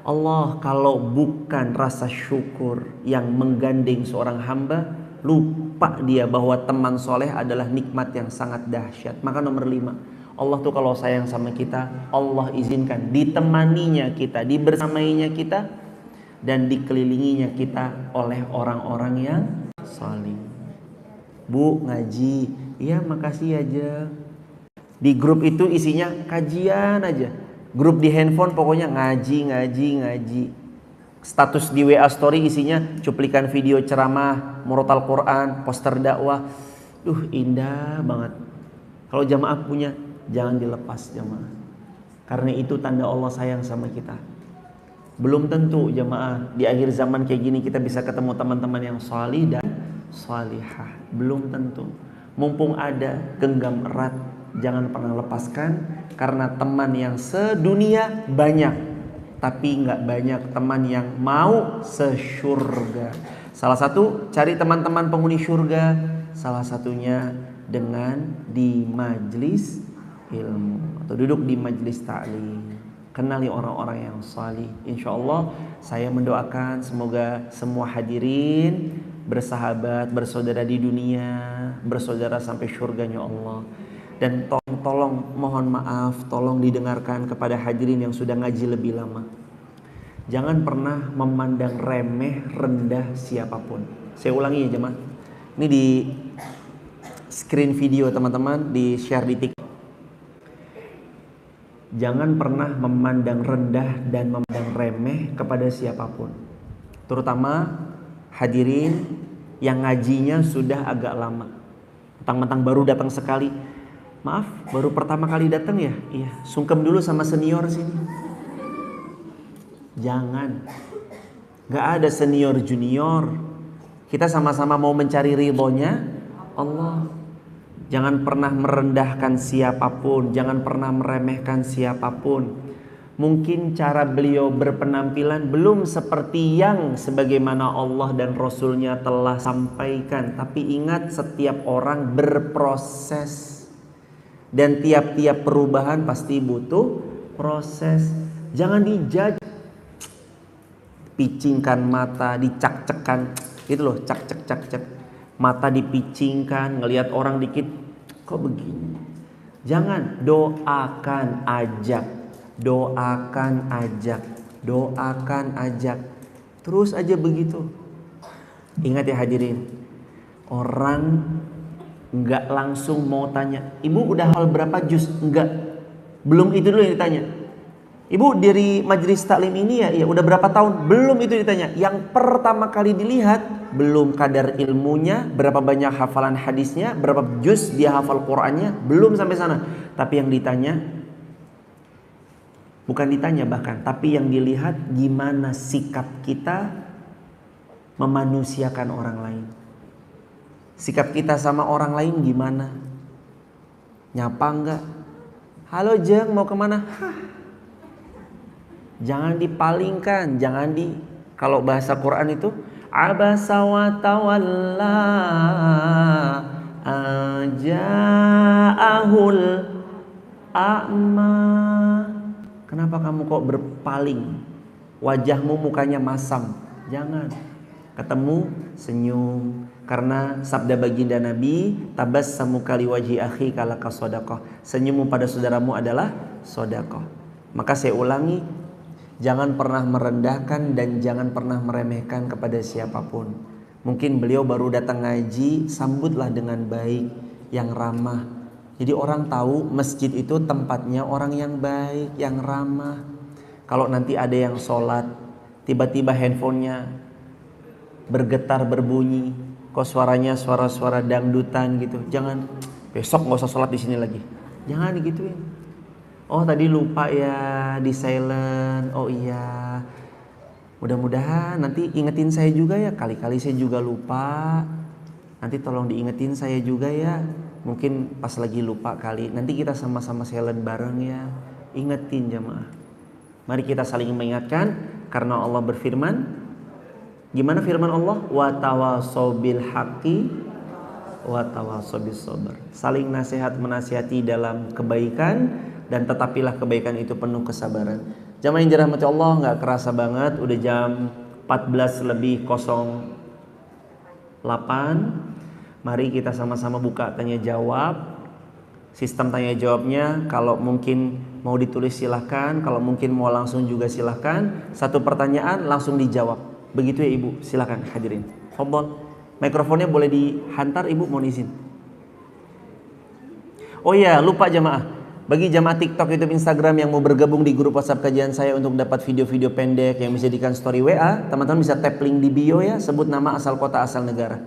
Allah kalau bukan rasa syukur yang menggandeng seorang hamba, lupa dia bahwa teman soleh adalah nikmat yang sangat dahsyat. Maka nomor 5, Allah tuh kalau sayang sama kita, Allah izinkan ditemaninya kita, dibersamainya kita, dan dikelilinginya kita oleh orang-orang yang salih. Bu, ngaji, iya makasih aja. Di grup itu isinya kajian aja. Grup di handphone pokoknya ngaji. Status di WA story isinya cuplikan video ceramah, murotal Quran, poster dakwah. Indah banget. Kalau jamaah punya, jangan dilepas jamaah. Karena itu tanda Allah sayang sama kita. Belum tentu jamaah di akhir zaman kayak gini kita bisa ketemu teman-teman yang salih dan salihah. Belum tentu. Mumpung ada, genggam erat, jangan pernah lepaskan. Karena teman yang sedunia banyak, tapi nggak banyak teman yang mau sesyurga. Salah satu, cari teman-teman penghuni syurga. Salah satunya dengan di majlis ilmu atau duduk di majlis ta'lim. Kenali orang-orang yang salih. Insya Allah saya mendoakan semoga semua hadirin bersahabat, bersaudara di dunia, bersaudara sampai syurganya Allah. Dan tolong mohon maaf, tolong didengarkan kepada hadirin yang sudah ngaji lebih lama. Jangan pernah memandang remeh, rendah siapapun. Saya ulangi ya jemaah. Ini di screen video teman-teman, di share di TikTok. Jangan pernah memandang rendah dan memandang remeh kepada siapapun. Terutama hadirin yang ngajinya sudah agak lama. Mentang-mentang baru datang sekali. Maaf, baru pertama kali datang ya? Iya, sungkem dulu sama senior sini. Jangan. Gak ada senior junior. Kita sama-sama mau mencari ridhonya Allah. Jangan pernah merendahkan siapapun, jangan pernah meremehkan siapapun. Mungkin cara beliau berpenampilan belum seperti yang sebagaimana Allah dan Rasulnya telah sampaikan. Tapi ingat, setiap orang berproses. Dan tiap-tiap perubahan pasti butuh proses. Jangan dijudge. Picingkan mata, dicak-cekan. Gitu loh, cak-cek. Mata dipicingkan, ngelihat orang dikit, kok begini? Jangan, doakan, ajak. Terus aja begitu. Ingat ya hadirin, orang nggak langsung mau tanya, ibu udah hafal berapa juz? Enggak, belum itu dulu yang ditanya. Ibu dari majelis taklim ini ya udah berapa tahun? Belum itu ditanya. Yang pertama kali dilihat belum kadar ilmunya, berapa banyak hafalan hadisnya, berapa juz dia hafal Qur'annya, belum sampai sana. Tapi yang ditanya, bukan ditanya bahkan, tapi yang dilihat gimana sikap kita memanusiakan orang lain. Sikap kita sama orang lain gimana? Nyapa enggak? Halo Jeng, mau kemana? Jangan dipalingkan, kalau bahasa Quran itu abasa wa tawalla aja'ahul a'ma. Kenapa kamu kok berpaling? Wajahmu mukanya masam. Jangan. Ketemu senyum. Karena sabda baginda Nabi, tabassamu kali wajhi akhi kalaka shadaqah. Senyummu pada saudaramu adalah sedekah. Maka saya ulangi, jangan pernah merendahkan dan jangan pernah meremehkan kepada siapapun. Mungkin beliau baru datang ngaji, sambutlah dengan baik, yang ramah. Jadi orang tahu masjid itu tempatnya orang yang baik, yang ramah. Kalau nanti ada yang sholat, tiba-tiba handphonenya bergetar berbunyi, kok suaranya suara-suara dangdutan gitu, jangan, besok nggak usah sholat di sini lagi. Jangan digituin. Oh tadi lupa ya di silent. Oh iya. Mudah-mudahan nanti ingetin saya juga ya. Kali-kali saya juga lupa. Nanti tolong diingetin saya juga ya. Mungkin pas lagi lupa kali. Nanti kita sama-sama silent bareng ya. Ingetin jemaah. Mari kita saling mengingatkan. Karena Allah berfirman. Gimana firman Allah? Wa tawassaw bil haqqi wa tawassaw bis sabr. Saling nasihat menasihati dalam kebaikan. Dan tetapilah kebaikan itu penuh kesabaran. Jamaah yang dirahmati Allah, gak kerasa banget udah jam 14 lebih 0 Mari kita sama-sama buka tanya jawab. Sistem tanya jawabnya kalau mungkin mau ditulis silahkan, kalau mungkin mau langsung juga silahkan. Satu pertanyaan langsung dijawab. Begitu ya Ibu, silahkan hadirin. Fadhol. Mikrofonnya boleh dihantar Ibu, mohon izin. Oh iya, lupa jamaah. Bagi jamaah TikTok, YouTube, Instagram yang mau bergabung di grup WhatsApp kajian saya untuk dapat video-video pendek yang bisa dijadikan story WA, teman-teman bisa tap link di bio ya, sebut nama, asal kota, asal negara.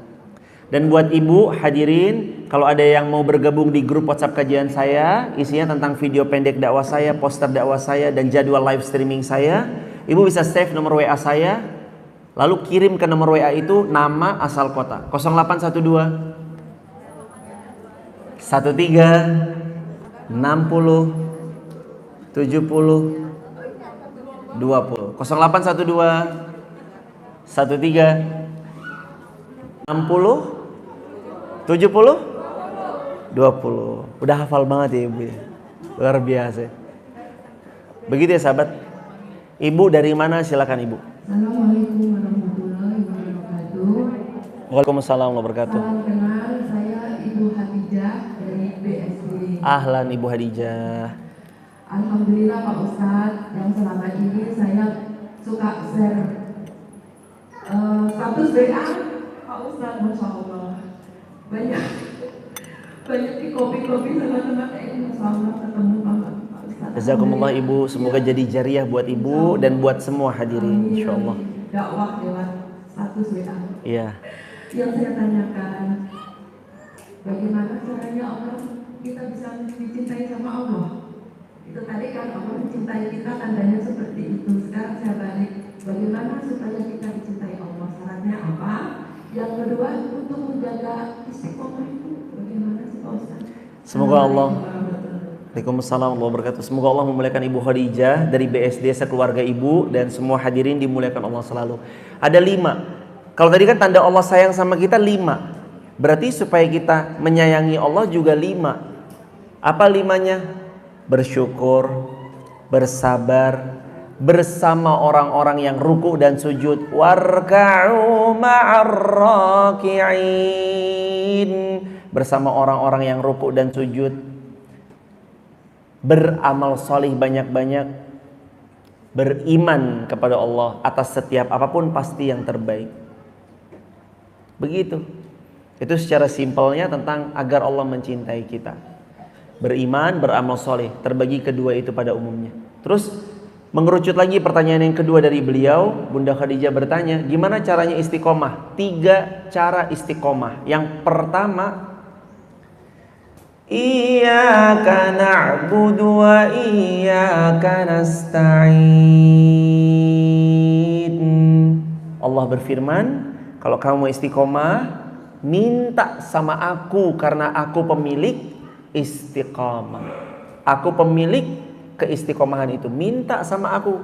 Dan buat ibu hadirin, kalau ada yang mau bergabung di grup WhatsApp kajian saya, isinya tentang video pendek dakwah saya, poster dakwah saya, dan jadwal live streaming saya, ibu bisa save nomor WA saya, lalu kirim ke nomor WA itu nama, asal kota. 0812 13 60 70 20 0812 13 60 70 20. Udah hafal banget ya Ibu ya. Luar biasa. Begitu ya sahabat. Ibu dari mana, silakan Ibu. Assalamualaikum warahmatullahi wabarakatuh. Waalaikumsalam warahmatullahi wabarakatuh. Salam kenal, saya Ibu Hadijah dari BSD. Ahlan Ibu Hadijah. Alhamdulillah Pak Ustadz, yang selama ini saya suka share status WA Pak Ustadz, Masya Allah. Banyak di kopi-kopi sama teman Masya Allah ketemu Pak Ustadz. Jazakumullah Ibu, semoga jadi jariah buat Ibu dan buat semua hadirin insyaallah. Dakwah lewat status WA. Iya. Yang saya tanyakan, bagaimana caranya Allah kita bisa dicintai sama Allah? Itu tadi kan Allah mencintai kita, tandanya seperti itu. Sekarang saya balik, bagaimana supaya kita dicintai Allah? Syaratnya apa? Yang kedua, untuk menjaga istiqomah itu bagaimana sih Pak Ustaz? Semoga Allah. Waalaikumsalam warahmatullahi wabarakatuh. Semoga Allah memuliakan Ibu Khadijah dari BSD sekeluarga Ibu dan semua hadirin dimuliakan Allah selalu. Ada 5. Kalau tadi kan tanda Allah sayang sama kita 5. Berarti supaya kita menyayangi Allah juga 5. Apa 5-nya? Bersyukur, bersabar, bersama orang-orang yang ruku dan sujud. Warka'u ma'ar raki'in. Bersama orang-orang yang ruku dan sujud. Beramal solih banyak-banyak. Beriman kepada Allah atas setiap apapun pasti yang terbaik. Begitu. Itu secara simpelnya tentang agar Allah mencintai kita. Beriman, beramal soleh. Terbagi kedua itu pada umumnya. Terus mengerucut lagi pertanyaan yang kedua dari beliau. Bunda Khadijah bertanya, gimana caranya istiqomah? 3 cara istiqomah. Yang pertama, Iyyaka na'budu wa iyyaka nasta'in. Allah berfirman, kalau kamu istiqomah, minta sama aku karena aku pemilik istiqamah. Aku pemilik keistiqomahan itu. Minta sama aku.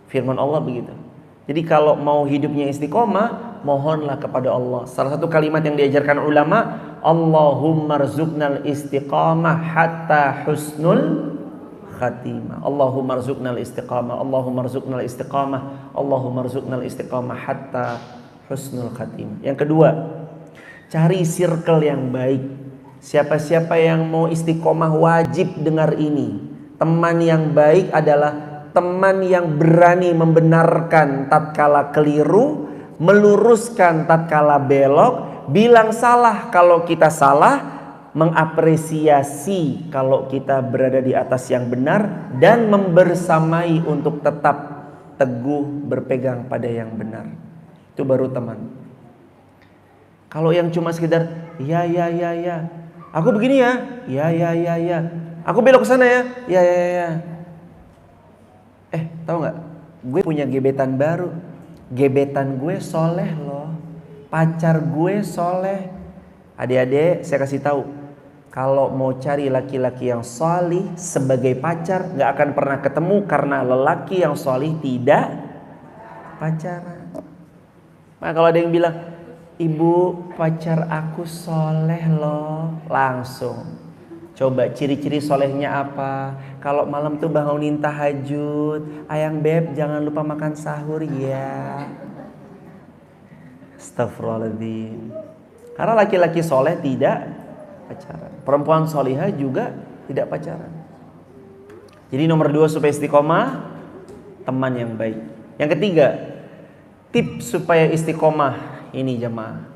Firman Allah begitu. Jadi kalau mau hidupnya istiqomah, mohonlah kepada Allah. Salah satu kalimat yang diajarkan ulama, Allahumma rzuqnal istiqamah hatta husnul khatimah. Allahumma rzuqnal istiqamah. Allahumma rzuqnal istiqamah. Allahumma rzuqnal istiqamah hatta husnul khatimah. Yang kedua, cari circle yang baik. Siapa-siapa yang mau istiqomah wajib dengar ini. Teman yang baik adalah teman yang berani membenarkan tatkala keliru, meluruskan tatkala belok, bilang salah kalau kita salah, mengapresiasi kalau kita berada di atas yang benar, dan membersamai untuk tetap teguh berpegang pada yang benar. Itu baru teman. Kalau yang cuma sekedar ya, aku begini ya, ya. Aku belok ke sana ya, ya. Tahu nggak? Gue punya gebetan baru. Gebetan gue soleh loh. Pacar gue soleh. Adik-adik, saya kasih tahu. Kalau mau cari laki-laki yang solih sebagai pacar, nggak akan pernah ketemu karena lelaki yang solih tidak pacaran. Nah, kalau ada yang bilang, ibu pacar aku soleh loh, langsung coba ciri-ciri solehnya apa. Kalau malam tuh bangunin tahajud, ayang beb jangan lupa makan sahur ya. Astagfirullahaladzim. Karena laki-laki soleh tidak pacaran, perempuan solihah juga tidak pacaran. Jadi nomor 2 supaya istiqomah, teman yang baik. Yang ketiga, tips supaya istiqomah ini jemaah,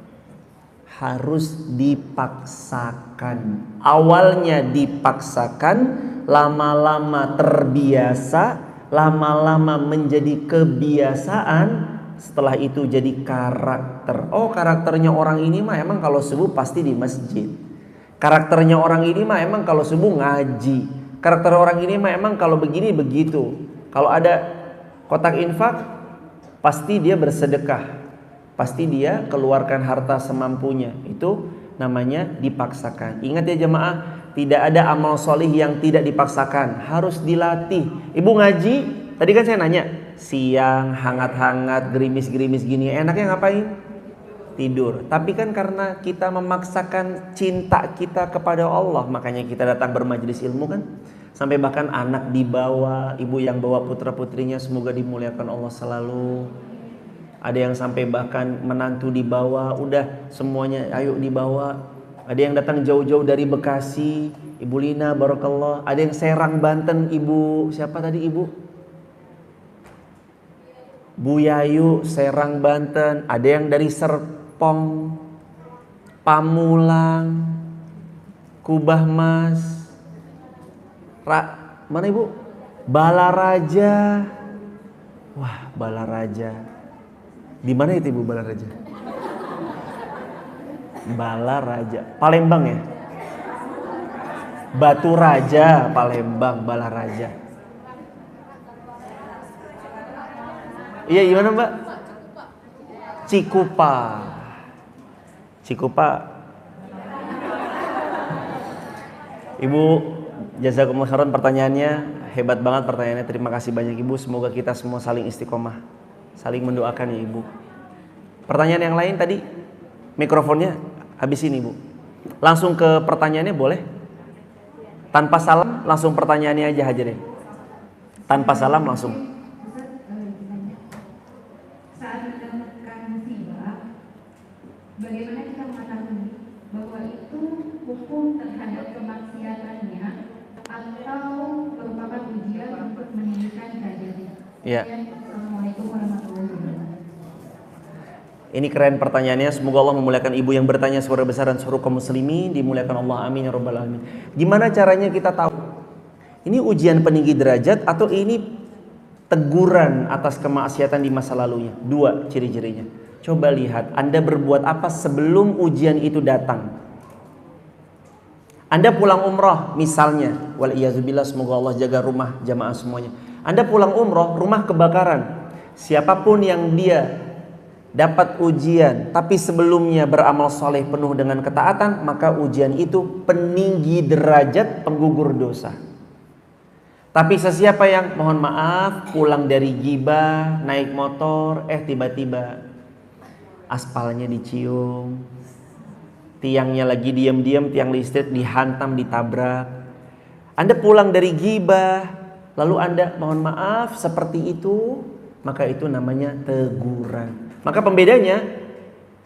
harus dipaksakan. Awalnya dipaksakan, lama-lama terbiasa, lama-lama menjadi kebiasaan, setelah itu jadi karakter. Oh, karakternya orang ini mah emang kalau subuh pasti di masjid. Karakternya orang ini mah emang kalau subuh ngaji. Karakter orang ini mah emang kalau begini begitu. Kalau ada kotak infak, pasti dia bersedekah. Pasti dia keluarkan harta semampunya. Itu namanya dipaksakan. Ingat ya jemaah, tidak ada amal solih yang tidak dipaksakan, harus dilatih. Ibu ngaji, tadi kan saya nanya, siang hangat-hangat, gerimis-gerimis gini, enaknya ngapain? Tidur. Tapi kan karena kita memaksakan cinta kita kepada Allah, makanya kita datang bermajelis ilmu kan. Sampai bahkan anak dibawa, ibu yang bawa putra-putrinya semoga dimuliakan Allah selalu. Ada yang sampai bahkan menantu dibawa, udah semuanya ayo dibawa. Ada yang datang jauh-jauh dari Bekasi, Ibu Lina, barakallah. Ada yang Serang, Banten, Ibu siapa tadi Ibu? Bu Yayu, Serang, Banten. Ada yang dari Serpong, Pamulang, Kubah Mas, mana Ibu? Balaraja. Wah, Balaraja. Di mana itu Ibu Balaraja? Balaraja, Palembang ya? Batu Raja, Palembang, Balaraja. Iya, gimana Mbak? Cikupa. Cikupa. Ibu, jazakumullah khairan, pertanyaannya hebat banget pertanyaannya. Terima kasih banyak Ibu. Semoga kita semua saling istiqomah, saling mendoakan ya Ibu. Pertanyaan yang lain tadi, mikrofonnya habis ini Bu. Langsung ke pertanyaannya boleh? Tanpa salam, langsung pertanyaannya aja deh. Tanpa salam langsung. Saat mendapatkan musibah, bagaimana kita mengetahui bahwa itu hukum terhadap kemaksiatannya atau merupakan ujian untuk meninggikan derajatnya? Iya. Assalamualaikum warahmatullahi wabarakatuh. Ini keren pertanyaannya. Semoga Allah memuliakan ibu yang bertanya suara besar dan seluruh kaum muslimin dimuliakan Allah, amin ya rabbal alamin. Gimana caranya kita tahu ini ujian peninggi derajat atau ini teguran atas kemaksiatan di masa lalunya? Dua ciri-cirinya. Coba lihat Anda berbuat apa sebelum ujian itu datang. Anda pulang umrah misalnya, wal iyazubillah, semoga Allah jaga rumah jamaah semuanya. Anda pulang umrah, rumah kebakaran. Siapapun yang dia dapat ujian tapi sebelumnya beramal soleh penuh dengan ketaatan, maka ujian itu peninggi derajat, penggugur dosa. Tapi sesiapa yang mohon maaf pulang dari gibah, naik motor, tiba-tiba aspalnya dicium, tiangnya lagi diam-diam, tiang listrik dihantam, ditabrak. Anda pulang dari gibah, lalu Anda mohon maaf seperti itu, maka itu namanya teguran. Maka pembedanya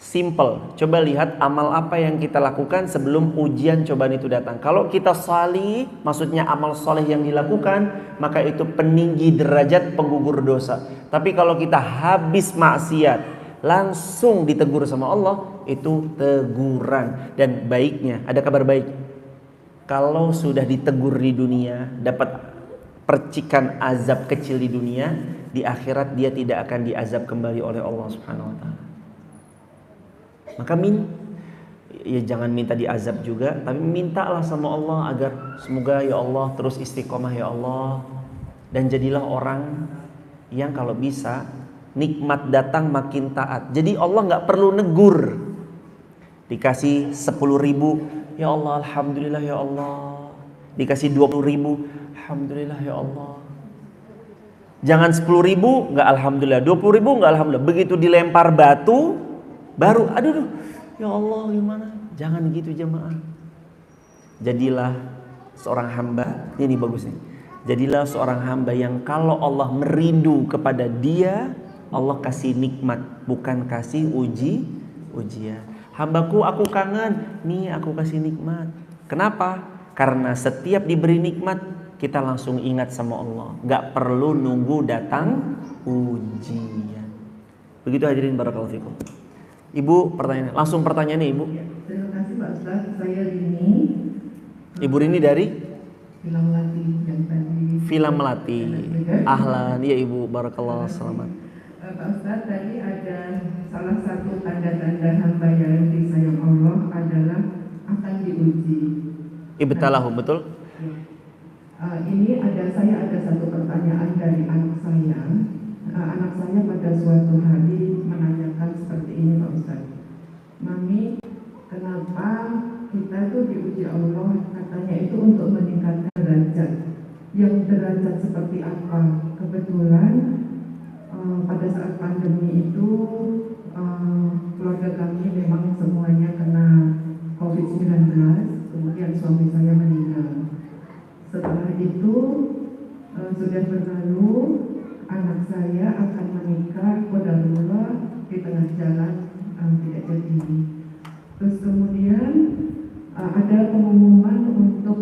simple. Coba lihat amal apa yang kita lakukan sebelum ujian cobaan itu datang. Kalau kita salih, maksudnya amal soleh yang dilakukan, maka itu peninggi derajat, penggugur dosa. Tapi kalau kita habis maksiat, langsung ditegur sama Allah, itu teguran. Dan baiknya, ada kabar baik. Kalau sudah ditegur di dunia, dapat percikan azab kecil di dunia, di akhirat dia tidak akan diazab kembali oleh Allah Subhanahu wa taala. Maka jangan minta diazab juga, tapi mintalah sama Allah agar semoga ya Allah terus istiqomah ya Allah, dan jadilah orang yang kalau bisa nikmat datang makin taat. Jadi Allah nggak perlu negur. Dikasih 10.000, ya Allah alhamdulillah ya Allah. Dikasih 20.000, alhamdulillah ya Allah. Jangan 10.000 nggak alhamdulillah, 20.000 nggak alhamdulillah. Begitu dilempar batu baru aduh ya Allah gimana. Jangan gitu jemaah. Jadilah seorang hamba, ini bagus nih. Jadilah seorang hamba yang kalau Allah merindu kepada dia, Allah kasih nikmat, bukan kasih ujian. Hambaku aku kangen, nih aku kasih nikmat. Kenapa? Karena setiap diberi nikmat kita langsung ingat sama Allah, gak perlu nunggu datang ujian. Begitu hadirin barakallahu fikum. Ibu pertanyaan, langsung pertanyaannya Ibu. Terima kasih Pak Ustaz, saya Rini. Ibu Rini dari Film Melati yang tadi. Film Melati. Ahlan, ya Ibu, barakallah, selamat. Pak Ustaz, tadi ada salah satu tanda-tanda hamba yang disayang Allah adalah akan diuji. Ibtalahum, betul? Ini saya ada satu pertanyaan dari anak saya. Anak saya pada suatu hari menanyakan seperti ini Pak Ustaz. Mami, kenapa kita tuh diuji Allah, katanya itu untuk meningkatkan derajat. Yang derajat seperti apa? Kebetulan pada saat pandemi itu keluarga kami memang semuanya kena COVID-19, kemudian suami saya meninggal. Setelah itu sudah berlalu, anak saya akan menikah, qadarullah di tengah jalan tidak jadi. Terus kemudian ada pengumuman untuk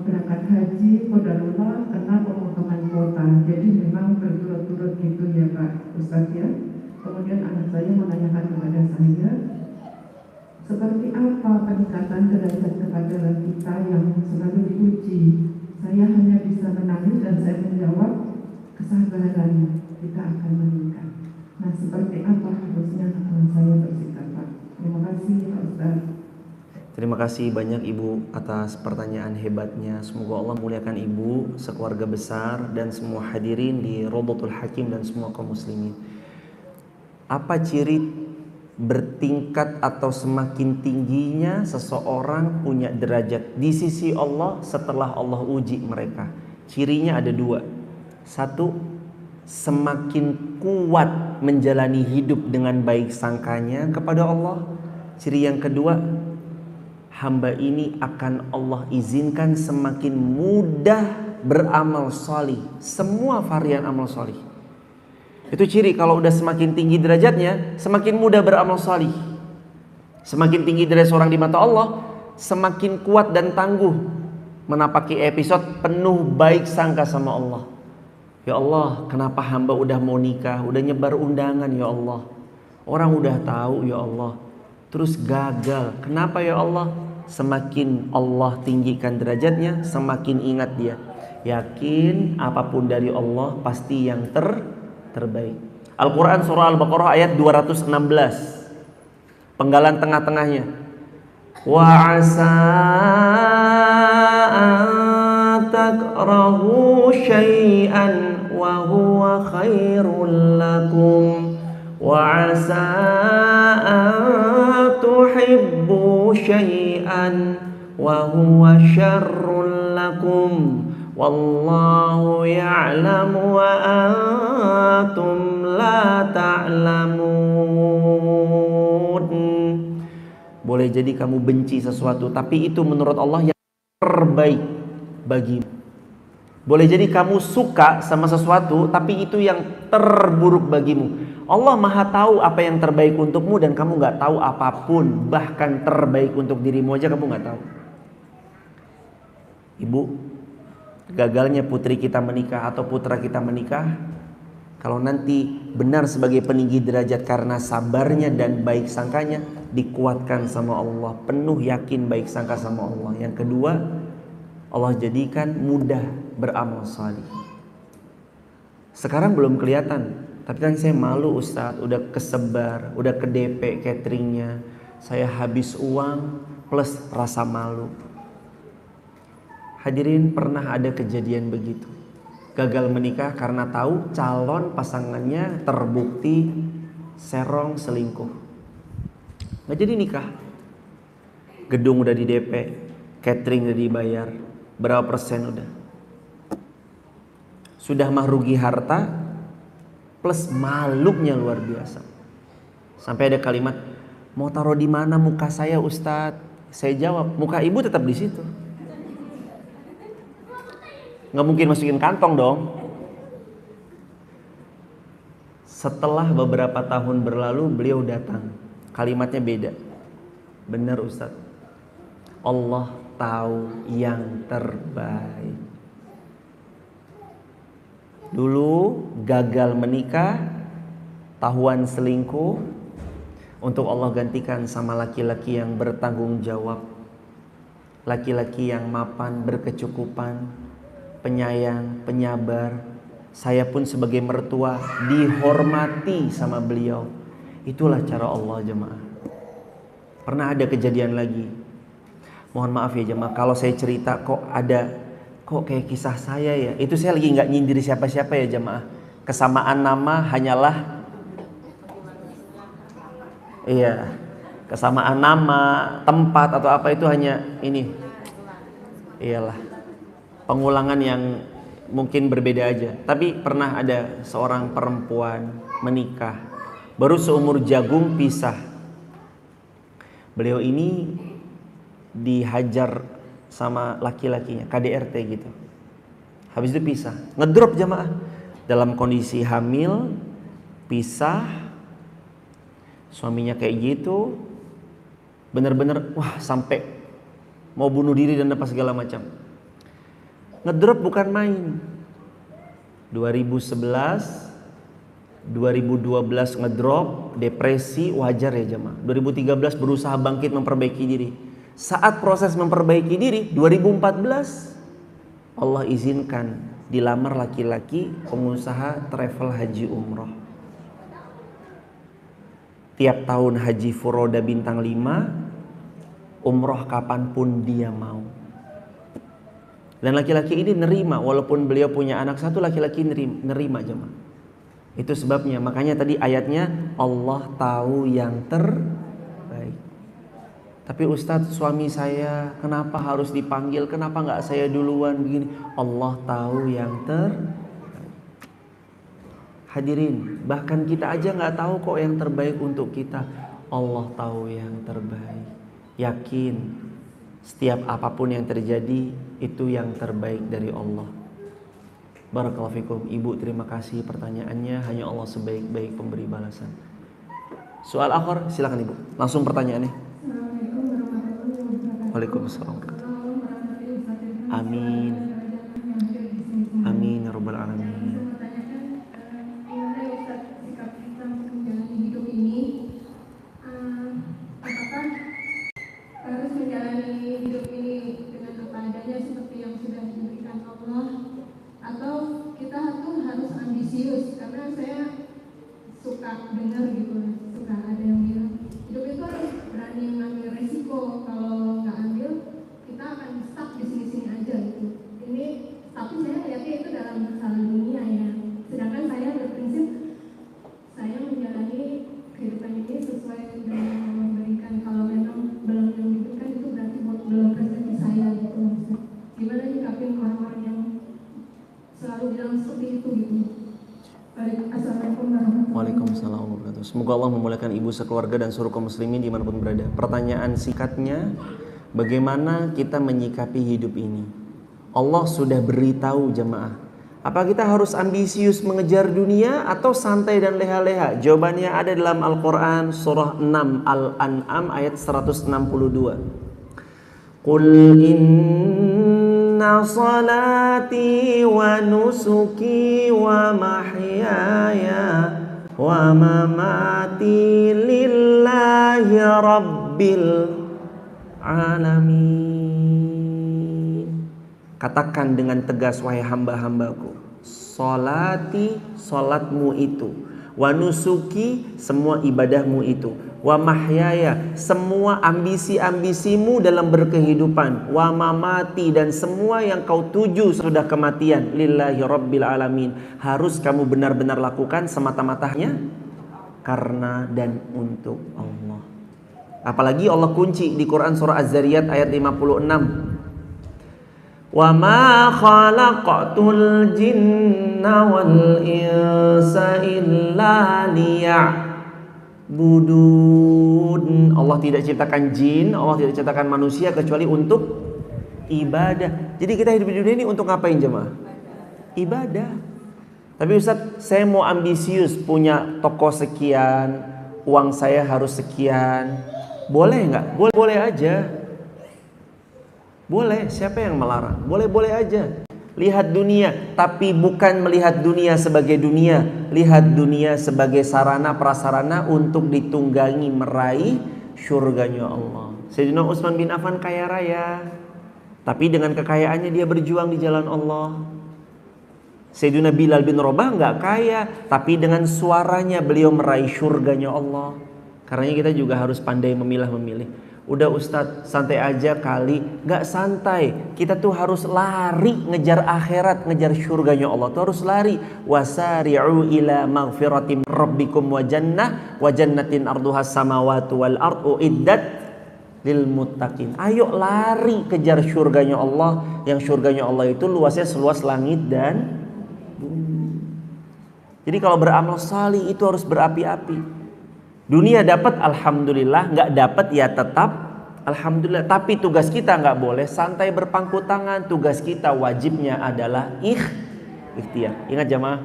berangkat haji, qadarullah kena pemotongan kuota. Jadi memang berturut-turut gitu ya Pak Ustadz ya. Kemudian anak saya menanyakan kepada saya, seperti apa peningkatan derajat kepada kita yang selalu diuji? Saya hanya bisa menangis dan saya menjawab, kesabaran kita akan meningkat. Nah, seperti apa harusnya saya bersikap Pak? Terima kasih Pak Ustaz. Terima kasih banyak Ibu atas pertanyaan hebatnya. Semoga Allah muliakan Ibu, sekeluarga besar, dan semua hadirin di Rodotul Hakim dan semua kaum muslimin. Apa ciri bertingkat atau semakin tingginya seseorang punya derajat di sisi Allah setelah Allah uji mereka? Cirinya ada dua. Satu, semakin kuat menjalani hidup dengan baik sangkanya kepada Allah. Ciri yang kedua, hamba ini akan Allah izinkan semakin mudah beramal salih, semua varian amal salih. Itu ciri kalau udah semakin tinggi derajatnya, semakin mudah beramal salih. Semakin tinggi derajat seorang di mata Allah, semakin kuat dan tangguh menapaki episode penuh baik sangka sama Allah. Ya Allah, kenapa hamba udah mau nikah, udah nyebar undangan ya Allah, orang udah tahu ya Allah, terus gagal. Kenapa ya Allah? Semakin Allah tinggikan derajatnya, semakin ingat dia. Yakin apapun dari Allah pasti yang terbaik. Al-Quran surah Al-Baqarah ayat 216, penggalan tengah-tengahnya. Wa asa an takrahu syai'an wa huwa khairul lakum wa asa an tuhibbu syai'an wa huwa syarrul lakum wallahu ya'lamu wa antum la ta'lamun. Boleh jadi kamu benci sesuatu, tapi itu menurut Allah yang terbaik bagimu. Boleh jadi kamu suka sama sesuatu, tapi itu yang terburuk bagimu. Allah maha tahu apa yang terbaik untukmu dan kamu gak tahu apapun. Bahkan terbaik untuk dirimu aja kamu gak tahu. Ibu, gagalnya putri kita menikah atau putra kita menikah, kalau nanti benar sebagai peninggi derajat karena sabarnya dan baik sangkanya, dikuatkan sama Allah, penuh yakin baik sangka sama Allah. Yang kedua, Allah jadikan mudah beramal salih. Sekarang belum kelihatan, tapi kan saya malu Ustadz, udah kesebar, udah ke DP cateringnya, saya habis uang plus rasa malu. Hadirin, pernah ada kejadian begitu, gagal menikah karena tahu calon pasangannya terbukti serong selingkuh, nggak jadi nikah. Gedung udah di DP, catering udah dibayar, berapa persen udah, sudah mah rugi harta plus malunya luar biasa. Sampai ada kalimat, mau taruh di mana muka saya Ustadz? Saya jawab, muka ibu tetap di situ. Nggak mungkin masukin kantong dong. Setelah beberapa tahun berlalu beliau datang. Kalimatnya beda. Benar Ustaz. Allah tahu yang terbaik. Dulu gagal menikah, tahuan selingkuh, untuk Allah gantikan sama laki-laki yang bertanggung jawab, laki-laki yang mapan, berkecukupan, penyayang, penyabar. Saya pun sebagai mertua dihormati sama beliau. Itulah cara Allah jemaah. Pernah ada kejadian lagi. Mohon maaf ya jemaah, kalau saya cerita kok kayak kisah saya ya. Itu saya lagi nggak nyindir siapa-siapa ya jemaah. Kesamaan nama hanyalah kesamaan nama, tempat atau apa itu hanya ini. Iyalah. Pengulangan yang mungkin berbeda aja. Tapi pernah ada seorang perempuan menikah, baru seumur jagung pisah. Beliau ini dihajar sama laki-lakinya, KDRT gitu. Habis itu pisah, ngedrop jamaah. Dalam kondisi hamil, pisah. Suaminya kayak gitu, bener-bener wah sampai mau bunuh diri dan apa segala macam. Ngedrop bukan main. 2011, 2012 ngedrop, depresi, wajar ya jemaah. 2013 berusaha bangkit memperbaiki diri. Saat proses memperbaiki diri, 2014 Allah izinkan dilamar laki-laki pengusaha travel haji umroh. Tiap tahun haji furoda bintang 5, umroh kapanpun dia mau. Dan laki-laki ini nerima, walaupun beliau punya anak satu, laki-laki nerima jemaah. Itu sebabnya, makanya tadi ayatnya Allah tahu yang terbaik. Tapi Ustadz, suami saya kenapa harus dipanggil, kenapa nggak saya duluan begini? Allah tahu yang terbaik. Hadirin, bahkan kita aja nggak tahu kok yang terbaik untuk kita. Allah tahu yang terbaik. Yakin, setiap apapun yang terjadi itu yang terbaik dari Allah. Barakallahu fikum. Ibu, terima kasih pertanyaannya. Hanya Allah sebaik-baik pemberi balasan. Soal akhir, silakan Ibu. Langsung pertanyaannya. Assalamualaikum warahmatullahi wabarakatuh. Waalaikumsalam warahmatullahi wabarakatuh. Amin. Amin ya rabbal alamin. Dengar gitu, suka ada yang bilang hidup itu harus berani mengambil resiko. Kalau nggak ambil, kita akan stuck di sini-sini aja gitu. Ini, tapi saya lihatnya itu dalam masalah dunia ya. Sedangkan saya berprinsip saya menjalani kehidupan ini sesuai dengan yang Allah memberikan. Kalau memang belum yang diberikan itu berarti belum rezeki saya gitu. Gimana nyikapin orang-orang yang selalu bilang seperti itu gitu. Assalamualaikum warahmatullahi wabarakatuh. Waalaikumsalam warahmatullahi wabarakatuh. Semoga Allah memuliakan ibu sekeluarga dan seluruh kaum muslimin dimanapun berada. Pertanyaan singkatnya, bagaimana kita menyikapi hidup ini? Allah sudah beritahu jemaah. Apa kita harus ambisius mengejar dunia atau santai dan leha-leha? Jawabannya ada dalam Al-Quran surah 6 Al-An'am ayat 162. Qul inna salati wa nusuki wa mahyaya wa mamati lillahi rabbil alamin. Katakan dengan tegas, wahai hamba-hambaku, salati, salatmu itu, wa nusuki, semua ibadahmu itu, wa mahyaya, semua ambisi-ambisimu dalam berkehidupan, wa mamati, dan semua yang kau tuju sudah kematian, lillahi rabbil alamin, harus kamu benar-benar lakukan semata-matanya karena dan untuk Allah. Apalagi Allah kunci di Quran surah Az-Zariyat ayat 56. Wa ma khalaqatul jinna wal insa illa liya'budun. Allah tidak ciptakan jin, Allah tidak ciptakan manusia kecuali untuk ibadah. Jadi kita hidup di dunia ini untuk ngapain jemaah? Ibadah. Tapi Ustadz, saya mau ambisius, punya toko sekian, uang saya harus sekian. Boleh nggak? Boleh aja. Boleh, siapa yang melarang? Boleh aja. Lihat dunia, tapi bukan melihat dunia sebagai dunia. Lihat dunia sebagai sarana prasarana untuk ditunggangi meraih syurganya Allah. Sayyidina Utsman bin Affan kaya raya, tapi dengan kekayaannya dia berjuang di jalan Allah. Sayyidina Bilal bin Rabah nggak kaya, tapi dengan suaranya beliau meraih syurganya Allah. Karenanya kita juga harus pandai memilah-memilih. Udah Ustadz, santai aja kali. Gak santai, kita tuh harus lari ngejar akhirat, ngejar syurganya Allah tuh harus lari. Wasari'u ila maghfiratim rabbikum wa jannatin arduhas samawati wal ardu iddat lil muttaqin. Ayo lari kejar syurganya Allah, yang syurganya Allah itu luasnya seluas langit dan bumi. Jadi kalau beramal salih itu harus berapi-api. Dunia dapat alhamdulillah, nggak dapat ya tetap alhamdulillah. Tapi tugas kita nggak boleh santai berpangku tangan. Tugas kita wajibnya adalah ikhtiar. Ingat jamaah,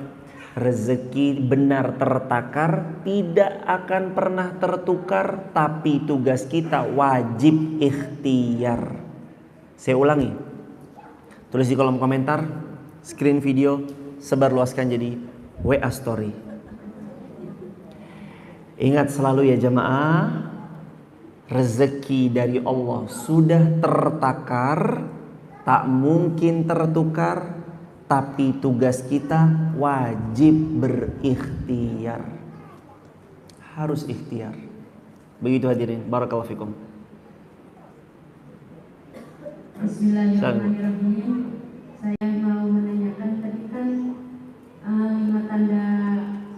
rezeki benar tertakar tidak akan pernah tertukar. Tapi tugas kita wajib ikhtiar. Saya ulangi, tulis di kolom komentar, screen video, sebarluaskan jadi WA story. Ingat selalu ya jamaah, rezeki dari Allah sudah tertakar, tak mungkin tertukar. Tapi tugas kita wajib berikhtiar. Harus ikhtiar. Begitu hadirin, barakallahu fikum. Bismillahirrahmanirrahim. Saya mau menanyakan tadi kan 5 tanda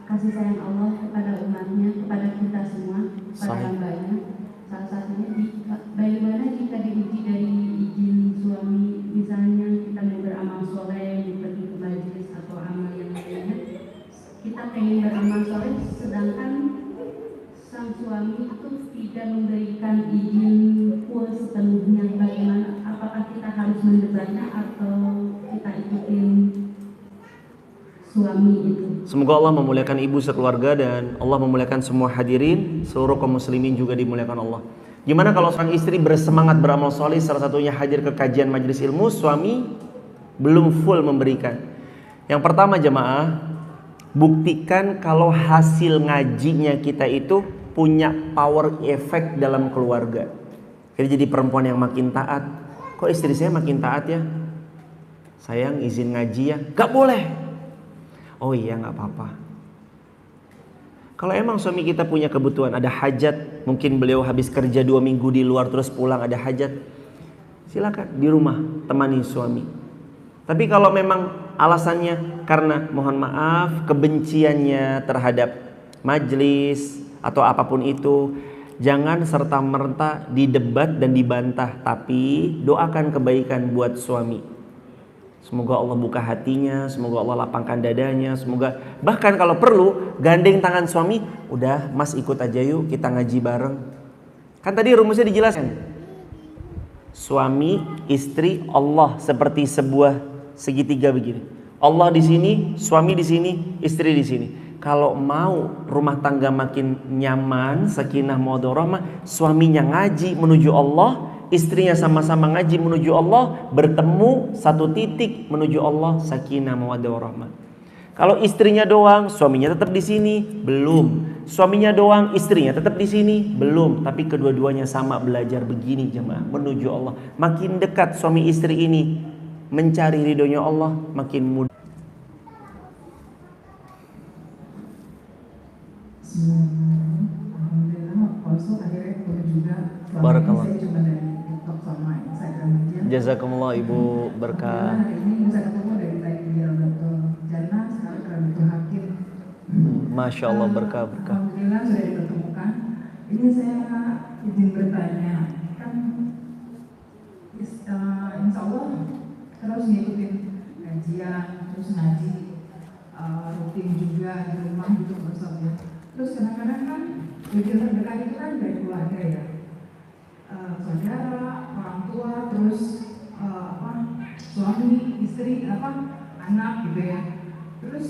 kasih sayang Allah kepada umatnya, kepada kita semua, kepada hambanya. Salah satunya bagaimana jika diuji dari izin suami, misalnya kita mau beramal soleh, pergi ke majelis atau amal yang lainnya, kita pengen beramal soleh, sedangkan sang suami itu tidak memberikan izin full sepenuhnya. Bagaimana? Apakah kita harus mendebatnya atau kita ikutin suami itu? Semoga Allah memuliakan ibu sekeluarga dan Allah memuliakan semua hadirin, seluruh kaum muslimin juga dimuliakan Allah. Gimana kalau seorang istri bersemangat beramal soleh, salah satunya hadir ke kajian majelis ilmu, suami belum full memberikan. Yang pertama jemaah, buktikan kalau hasil ngajinya kita itu punya power effect dalam keluarga. Jadi perempuan yang makin taat. Kok istri saya makin taat ya? Sayang izin ngaji ya? Gak boleh. Oh iya gak apa-apa. Kalau emang suami kita punya kebutuhan, ada hajat, mungkin beliau habis kerja 2 minggu di luar terus pulang ada hajat, silakan di rumah temani suami. Tapi kalau memang alasannya karena mohon maaf kebenciannya terhadap majelis atau apapun itu, jangan serta-merta didebat dan dibantah, tapi doakan kebaikan buat suami. Semoga Allah buka hatinya, semoga Allah lapangkan dadanya, semoga bahkan kalau perlu gandeng tangan suami, udah mas ikut aja yuk kita ngaji bareng. Kan tadi rumusnya dijelaskan. Suami, istri, Allah seperti sebuah segitiga begini. Allah di sini, suami di sini, istri di sini. Kalau mau rumah tangga makin nyaman, sakinah mawaddah warahmah, suaminya ngaji menuju Allah, istrinya sama-sama ngaji menuju Allah, bertemu satu titik menuju Allah, sakinah mawaddah warahmah. Kalau istrinya doang, suaminya tetap di sini, belum. Suaminya doang, istrinya tetap di sini, belum. Tapi kedua-duanya sama belajar begini jemaah, menuju Allah. Makin dekat suami istri ini mencari ridhonya Allah, makin mudah. Alhamdulillah, also akhirnya ketemu juga. Barakallah. Saya cuma dari TikTok sama Instagram aja. Jazakumullah Ibu berkah. Hari ini bisa ketemu dari tadi di Rabatul Jannah, sekarang Rabatul Hakim. Masya Allah berkah. Alhamdulillah sudah dipertemukan. Ini saya izin bertanya, kan insya Allah terus ngikutin kajian, terus ngaji rutin juga di rumah gitu bersama. Terus kadang-kadang kan tujuan terdekat itu kan dari keluarga ya, saudara, orang tua, terus suami, istri, anak gitu ya. Terus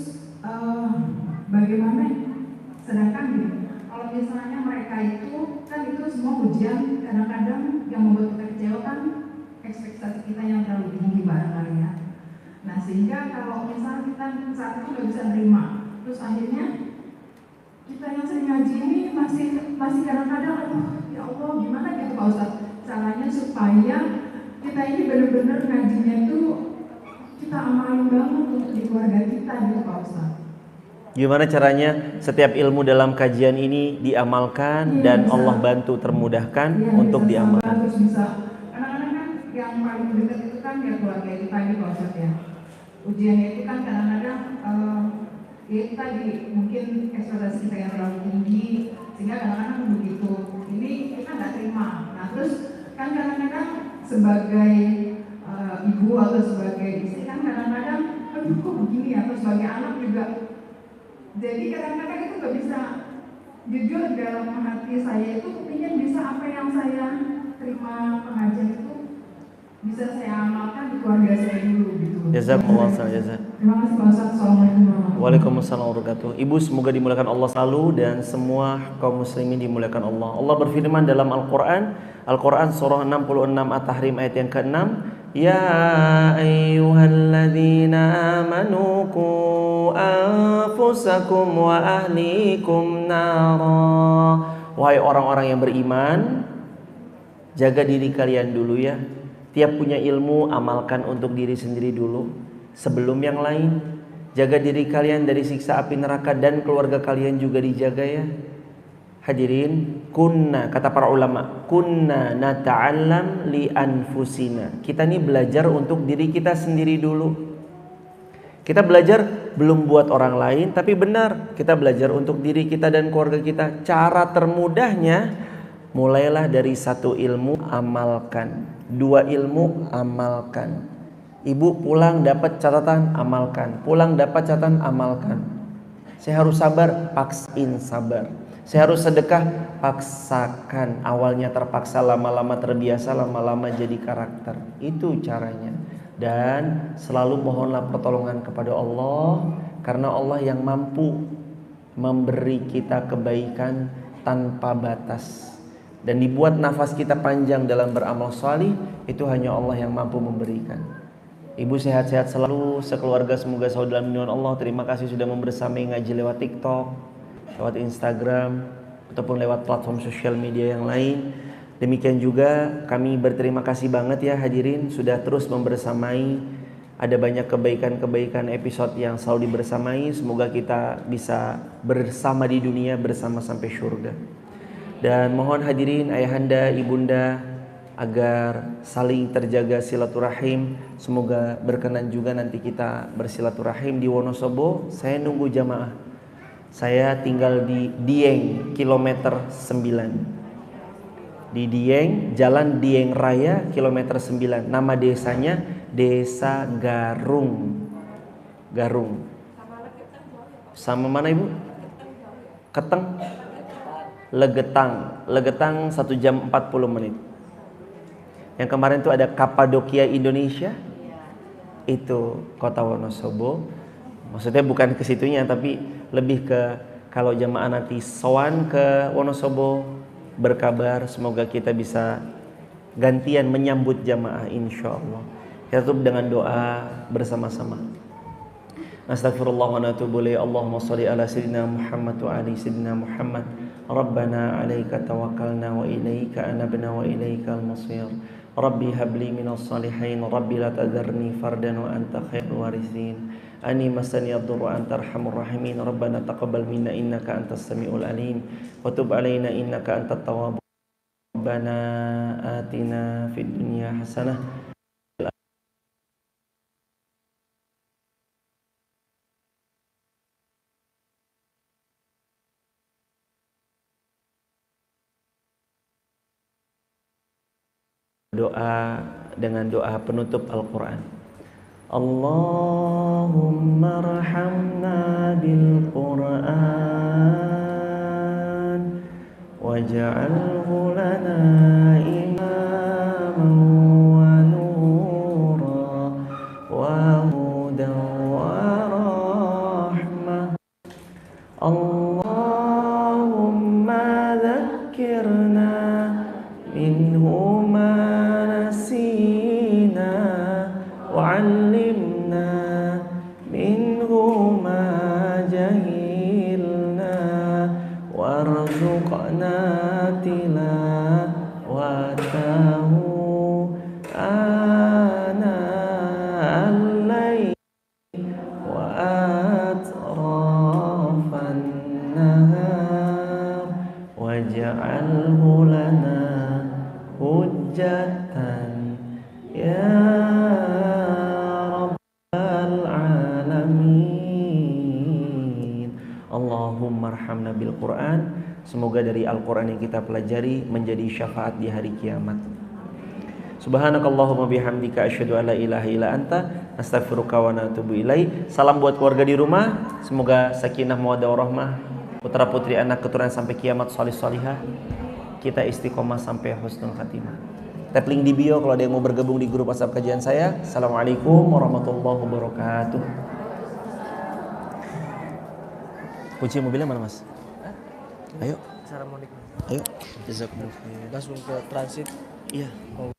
bagaimana? Sedangkan gini, kalau misalnya mereka itu kan itu semua ujian, kadang-kadang yang membuat kita kecewa kan ekspektasi kita yang terlalu tinggi barangkali ya. Nah sehingga kalau misalnya kita saat itu nggak bisa nerima, terus akhirnya kita yang sering ngaji ini masih kadang-kadang aduh ya Allah gimana gitu Pak Ustadz caranya supaya kita ini benar-benar ngajinya itu kita amalin banget untuk di keluarga kita gitu Pak Ustadz. Gimana caranya setiap ilmu dalam kajian ini diamalkan dan bisa, Allah bantu termudahkan untuk diamalkan. Terus bisa, kadang-kadang kan yang paling dekat itu kan ya keluarga kita gitu Pak Ustadz ya. Ujiannya itu kan kadang-kadang ya itu tadi mungkin ekspektasi kita yang terlalu tinggi sehingga kadang-kadang begitu ini kita nggak terima. Nah terus kan kadang-kadang sebagai ibu atau sebagai istri kan kadang-kadang aduh kok begini atau sebagai anak juga jadi kadang-kadang itu nggak bisa jujur dalam hati saya itu ingin bisa apa yang saya terima pengajian itu bisa saya amalkan di keluarga saya dulu gitu. Jazakumullah khairan. Terima kasih Pak Ustaz. Assalamualaikum. Waalaikumsalam warahmatullahi wabarakatuh. Ibu semoga dimuliakan Allah selalu dan semua kaum muslimin dimuliakan Allah. Allah berfirman dalam Al-Quran surah 66 At-Tahrim ayat yang ke-6, Ya ayyuhalladzina amanu qu anfusakum wa ahlikum nara. Wahai orang-orang yang beriman, jaga diri kalian dulu ya. Tiap punya ilmu amalkan untuk diri sendiri dulu sebelum yang lain. Jaga diri kalian dari siksa api neraka dan keluarga kalian juga dijaga ya. Hadirin, kunna kata para ulama, kunna nata'allam li anfusina. Kita nih belajar untuk diri kita sendiri dulu. Kita belajar belum buat orang lain, tapi benar kita belajar untuk diri kita dan keluarga kita. Cara termudahnya mulailah dari satu ilmu amalkan, dua ilmu amalkan. Ibu pulang dapat catatan amalkan, pulang dapat catatan amalkan. Saya harus sabar, paksain sabar. Saya harus sedekah, paksakan. Awalnya terpaksa, lama-lama terbiasa, lama-lama jadi karakter. Itu caranya. Dan selalu mohonlah pertolongan kepada Allah, karena Allah yang mampu memberi kita kebaikan tanpa batas. Dan dibuat nafas kita panjang dalam beramal salih, itu hanya Allah yang mampu memberikan. Ibu sehat-sehat selalu, sekeluarga semoga selalu dalam lindungan Allah. Terima kasih sudah membersamai ngaji lewat TikTok, lewat Instagram, ataupun lewat platform sosial media yang lain. Demikian juga kami berterima kasih banget ya hadirin sudah terus membersamai. Ada banyak kebaikan-kebaikan episode yang selalu dibersamai. Semoga kita bisa bersama di dunia, bersama sampai surga. Dan mohon hadirin ayahanda, ibunda agar saling terjaga silaturahim. Semoga berkenan juga nanti kita bersilaturahim di Wonosobo. Saya nunggu jamaah. Saya tinggal di Dieng kilometer 9. Di Dieng, Jalan Dieng Raya kilometer 9. Nama desanya Desa Garung. Garung. Sama mana Ibu? Keteng. Legetang 1 jam 40 menit. Yang kemarin itu ada Kapadokia Indonesia, itu kota Wonosobo. Maksudnya bukan ke situnya, tapi lebih ke kalau jamaah nanti sowan ke Wonosobo berkabar, semoga kita bisa gantian menyambut jamaah insyaallah. Kita tutup dengan doa bersama-sama. Astaghfirullah wa natubu ilaih. Allahumma shalli ala sayyidina Muhammad wa ali sayyidina Muhammad. Rabbana 'alaika tawakkalna wa ilaika anabna wa ilaikal masir. Rabbi habli minas salihin. Rabbi la tadharni fardan wa anta khairul warithin. Ani masani ad-dur wa anta arhamur rahimin. Rabbana taqabbal minna innaka antas samiul alim wa tub alaina innaka antat tawwabur. Rabbana atina fid dunya hasanah. Doa dengan doa penutup Al-Quran. Allahumma rahamna bil Quran waj'alhu lana imaman wa nura wa hudan wa منه ما نسينا وعلمنا منه ما جهلنا وارزقنا تلاوته آناء الليل وأطراف النهار واجعله لنا حجة يا رب العالمين. Allahumma arhamna bil Quran. Semoga dari Al-Quran yang kita pelajari menjadi syafaat di hari kiamat. Subhanakallahumma bihamdika asyhadu an la ilaha illa anta astaghfiruka wa atubu ilaik. Salam buat keluarga di rumah. Semoga sakinah mawaddah warahmah, putra putri anak keturunan sampai kiamat, sholih sholihah. Kita istiqomah sampai husnul khatimah. Tap link di bio kalau ada yang mau bergabung di grup WhatsApp kajian saya. Assalamualaikum warahmatullahi wabarakatuh. Kunci mobilnya mana, Mas? Ayo. Cara mau nikah. Ayo. Jazakumullah. Langsung ke transit. Iya. Oh.